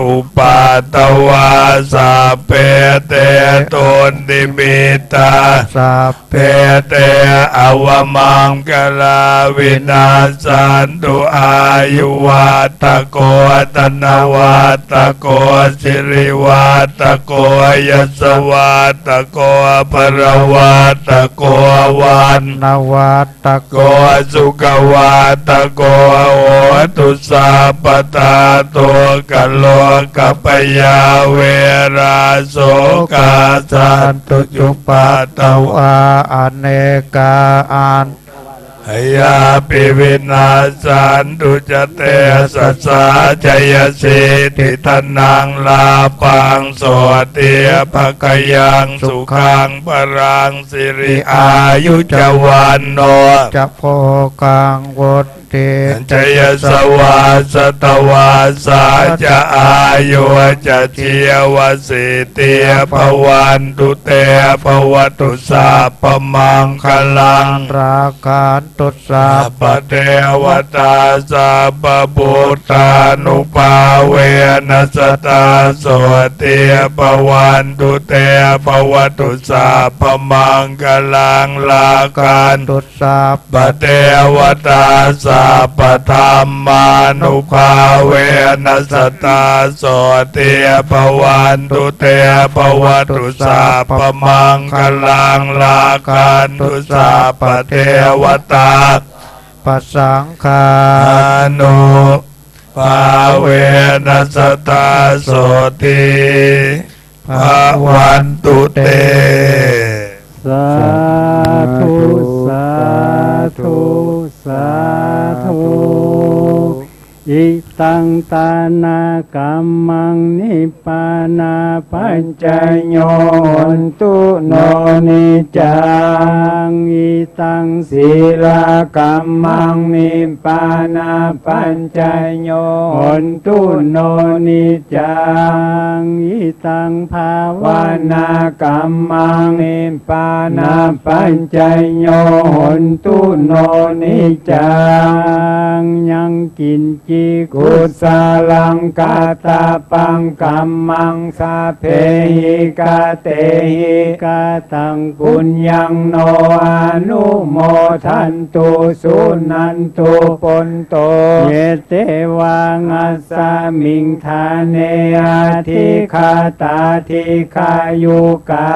อุปาตวาสัพเพเตโตนิมิตาสัพเพเตอวมังกลาวินาสันตุอายุวัตโกตนะวัตโกสิริวัตโกยสวัตโกปรวัตโกวันนวัตโกสุขวัตโกโอตุสัพพตาโตกัลโลกัปยาเวราโสกาสันตุจุปัตตวาอเนกาอันยาปิวินาสันตุจเตสัสสะจยสิทิทนังลาปังโสติภคยังสุขังปรังสิริอายุจวันโนจะโพกังวุติจยสวาสตวาสาจะอายุจะเชียวสิเตียภวันตุเตภวตุสัพพมังคลังราการตุสัพพเทวตาสัพพพุทธานุภาเวนัสตาโสติภวันตุเตภวตุสัพพมังคลังลาการตุสัพพเทวตาสัพพธรรมานุภาเวนัสตาโสติภวันตุเตภวตุสัพพมังคลังลาการตุสัพพเทวตาปัสสังฆานุภาเวนัสตาโสติภวันตุเตสาธุสาธุสาธุอิตังตานากัมมังนิพพานาปัญจโยนตุโนนิจังอิตังศีลากัมมังนิพพานาปัญจโยนตุโนนิจังอิตังภาวนากัมมังนิพพานาปัญจโยนตุโนนิจังยังกินจิกุสาลังกาตาปังกัมมังสาเพหิกาเตหิกาตังปุญญังโนอนุโมทันตุสุนันตุปนโตเยเตวังอัสสามิงทาเนอาทิคาตาทิคายุกา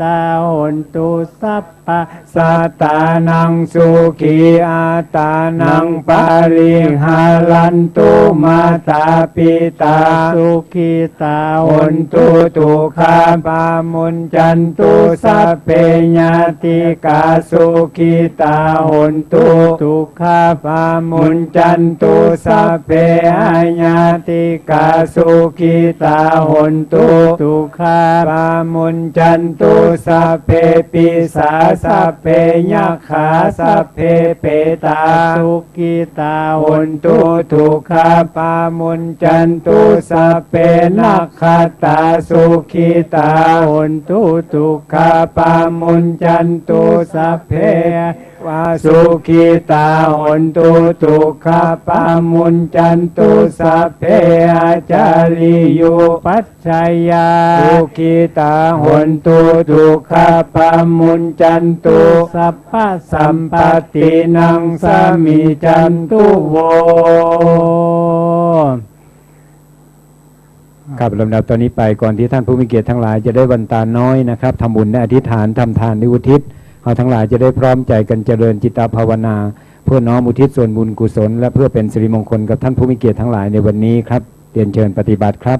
ตาหนตุสัพ ปัสสตานังสุขีอาตานังปาริหารันตุมาตาปิตาสุขีตาหนตุตุขาปามุนจันตุสัพเพญาติกาสุขีตาหนตุตุขาปามุนจันตุสัพเพญาติกาสุขีตาหนตุตุขาปามุนจันตุสัพเพปิสาสัพเพยัคขาสัพเพเปตาสุขีตาหนตุทุกขาปามุนจันตุสัพเพนัคขตาสุขีตาหนตุทุกขาปามุนจันตุสัพเพวาสุขีตาหนตุทุกขาปามุนจันตุสัพเพอาจาริโยปัจจยาสุขีตาหนตุทุกขาปามุนจันตุสัพพสัมปตินังสามิจันตุโวครับลำดับตอนนี้ไปก่อนที่ท่านผู้มีเกียรติทั้งหลายจะได้บรรตาน้อยนะครับทำบุญและอธิษฐานทำทานในอุทิศเราทั้งหลายจะได้พร้อมใจกันเจริญจิตตภาวนาเพื่อน้อมอุทิศส่วนบุญกุศลและเพื่อเป็นสิริมงคลกับท่านผู้มีเกียรติทั้งหลายในวันนี้ครับเรียนเชิญปฏิบัติครับ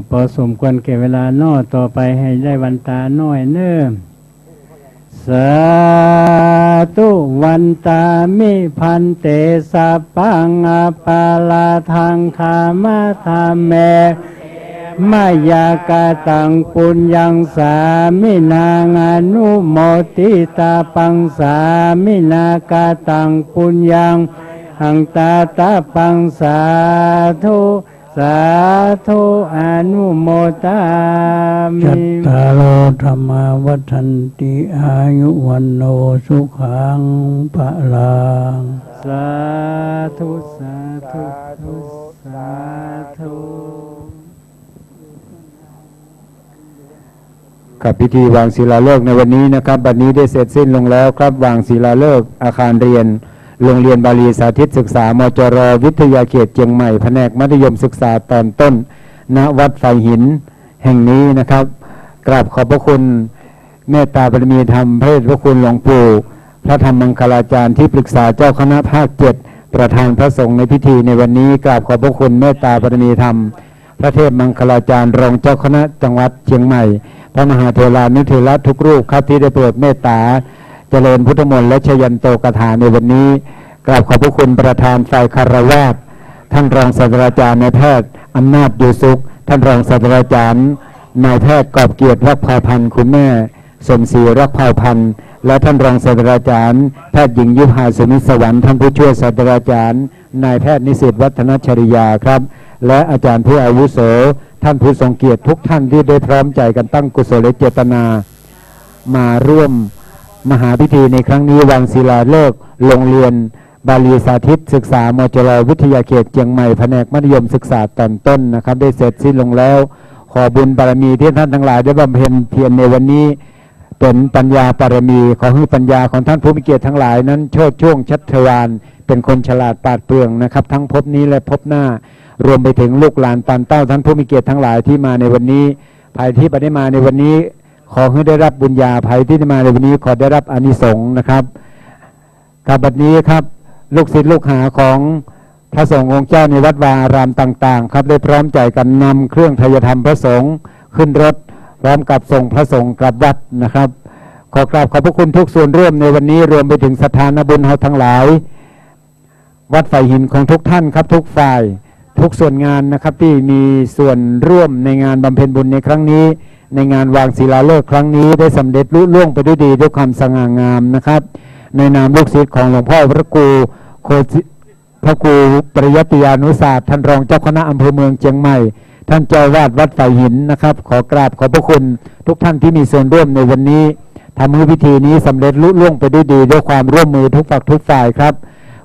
พอสมควรแก่เวลาน้อต่อไปให้ได้วันตาน้อยเนิ่มสาธุวันตามิพันเตสัพพังอปาลาทังคามะธรรมเมมายากาตังปุญญังสามินางอนุโมทิตาปังสามินากาตังปุญญังหังตาตาปังสาธุสาธุอนุโมทามิ จัตตารโอธรรมาวัฏันติอายุวันโนสุขังภะลังสาธุสาธุสาธุกับพิธีวางศิลาฤกษ์ในวันนี้นะครับบัดนี้ได้เสร็จสิ้นลงแล้วครับวางศิลาฤกษ์อาคารเรียนโรงเรียนบาลีสาธิตศึกษามจร.วิทยาเขตเชียงใหม่แผนกมัธยมศึกษาตอนต้นณวัดไฟหินแห่งนี้นะครับกราบขอบพระคุณเมตตาบารมีธรรมพระเดชพระคุณหลวงปู่พระธรรมมังคลาจารย์ที่ปรึกษาเจ้าคณะภาค7ประธานพระสงฆ์ในพิธีในวันนี้กราบขอบพระคุณเมตตาบารมีธรรมพระเทพมังคลาจารย์รองเจ้าคณะจังหวัดเชียงใหม่พระมหาเถรานุเถระทุกรูปครับที่ได้โปรดเมตตาเจริญพุทธมนต์และชยันโตกถาในวันนี้กราบขอบพระคุณประธานฝ่ายคารวาสท่านรองศาสตราจารย์นายแพทย์อำนาจอยู่สุขท่านรองศาสตราจารย์นายแพทย์กอบเกียรติรักเผ่าพันธ์คุณแม่สมศรีรักเผ่าพันธ์และท่านรองศาสตราจารย์แพทย์หญิงยุพาสุนิสวรรค์ท่านผู้ช่วยศาสตราจารย์นายแพทย์นิสิตวัฒนชริยาครับและอาจารย์ผู้อาวุโสท่านผู้ทรงเกียรติทุกท่านที่ได้พร้อมใจกันตั้งกุศลเจตนามาร่วมมหาพิธีในครั้งนี้วางศิลาฤกษ์โรงเรียนบาลีสาธิตศึกษามจร.วิทยาเขตเชียงใหม่แผนกมัธยมศึกษาตอนต้นนะครับได้เสร็จสิ้นลงแล้วขอบุญบารมีที่ท่านทั้งหลายได้บำเพ็ญเพียรในวันนี้เป็นปัญญาบารมีขอให้ปัญญาของท่านผู้มีเกียรติทั้งหลายนั้นโชติช่วงชัชวาลเป็นคนฉลาดปราดเปรื่องนะครับทั้งภพนี้และภพหน้ารวมไปถึงลูกหลานปานเต้าท่านผู้มีเกียรติทั้งหลายที่มาในวันนี้ภายที่ได้มาในวันนี้ขอให้ได้รับบุญญาภัยที่ได้มาในวันนี้ขอได้รับอานิสงส์นะครับกับบัดนี้ครับลูกศิษย์ลูกหาของพระสงฆ์องค์เจ้าในวัดวาอารามต่างๆครับได้พร้อมใจกันนำเครื่องไตรยธรรมพระสงฆ์ขึ้นรถพร้อมกับส่งพระสงฆ์กลับวัดนะครับขอกราบขอบพระคุณทุกส่วนร่วมในวันนี้รวมไปถึงสถานบุญเฮาทั้งหลายวัดไฟหินของทุกท่านครับทุกฝ่ายทุกส่วนงานนะครับที่มีส่วนร่วมในงานบำเพ็ญบุญในครั้งนี้ในงานวางศิลาฤกษ์ครั้งนี้ได้สำเร็จลุล่วงไปด้วยดีด้วยความสง่างามนะครับในนามลูกศิษย์ของหลวงพ่อพระครูพระครูปริยัติยานุศาสตร์ท่านรองเจ้าคณะอำเภอเมืองเชียงใหม่ ท่านเจ้าวาดวัดไฝ่หินนะครับ ขอกราบขอบพระคุณทุกท่านที่มีส่วนร่วมในวันนี้ทำให้พิธีนี้สำเร็จลุล่วงไปด้วยดีด้วยความร่วมมือทุกฝักทุกฝ่ายครับ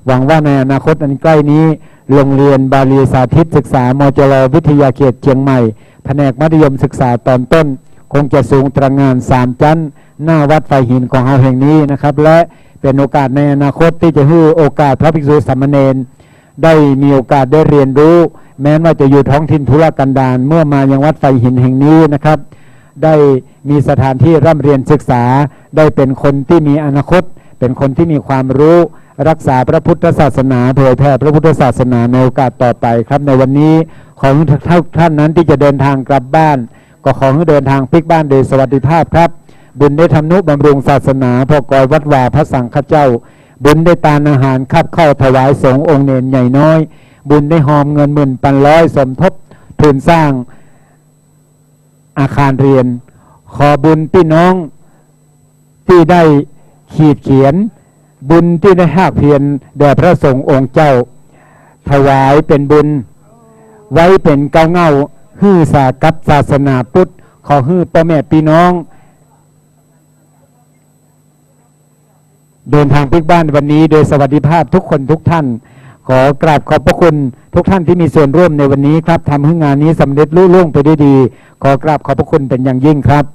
หวังว่าในอนาคตอันใกล้นี้โรงเรียนบาลีสาธิตศึกษามจรวิทยาเขตเชียงใหม่แผนกมัธยมศึกษาตอนต้นคงจะสูงตระหง่าน3 ชั้นหน้าวัดไฝ่หินของเราแห่งนี้นะครับและเป็นโอกาสในอนาคตที่จะให้โอกาสพระภิกษุสามเณรได้มีโอกาสได้เรียนรู้แม้ว่าจะอยู่ท้องถิ่นทุรกันดารเมื่อมายังวัดไฝ่หินแห่งนี้นะครับได้มีสถานที่ร่ำเรียนศึกษาได้เป็นคนที่มีอนาคตเป็นคนที่มีความรู้รักษาพระพุทธศาสนาเผยแผ่พระพุทธศาสนาในโอกาสต่อไปครับในวันนี้ของท่านนั้นที่จะเดินทางกลับบ้านก็ขอให้เดินทางพลิกบ้านโดยสวัสดิภาพครับบุญได้ทำนุบำรุงศาสนาพอกอยวัดวาพระสังฆเจ้าบุญได้ทานอาหารคับเข้าถวายสงฆ์องค์เนรใหญ่น้อยบุญได้หอมเงิน10,000 สมทบทุนสร้างอาคารเรียนขอบุญพี่น้องที่ได้ขีดเขียนบุญที่ได้ภาคเพียรแด่พระสงฆ์องค์เจ้าถวายเป็นบุญไว้เป็นเก้าเงาฮื้อสากับศาสนาพุทธขอฮื้อพ่อแม่พี่น้องเดินทางพลิกบ้านวันนี้โดยสวัสดิภาพทุกคนทุกท่านขอกราบขอบพระคุณทุกท่านที่มีส่วนร่วมในวันนี้ครับทำให้งานนี้สำเร็จลุล่วงไปได้ดีขอกราบขอบพระคุณเป็นอย่างยิ่งครับ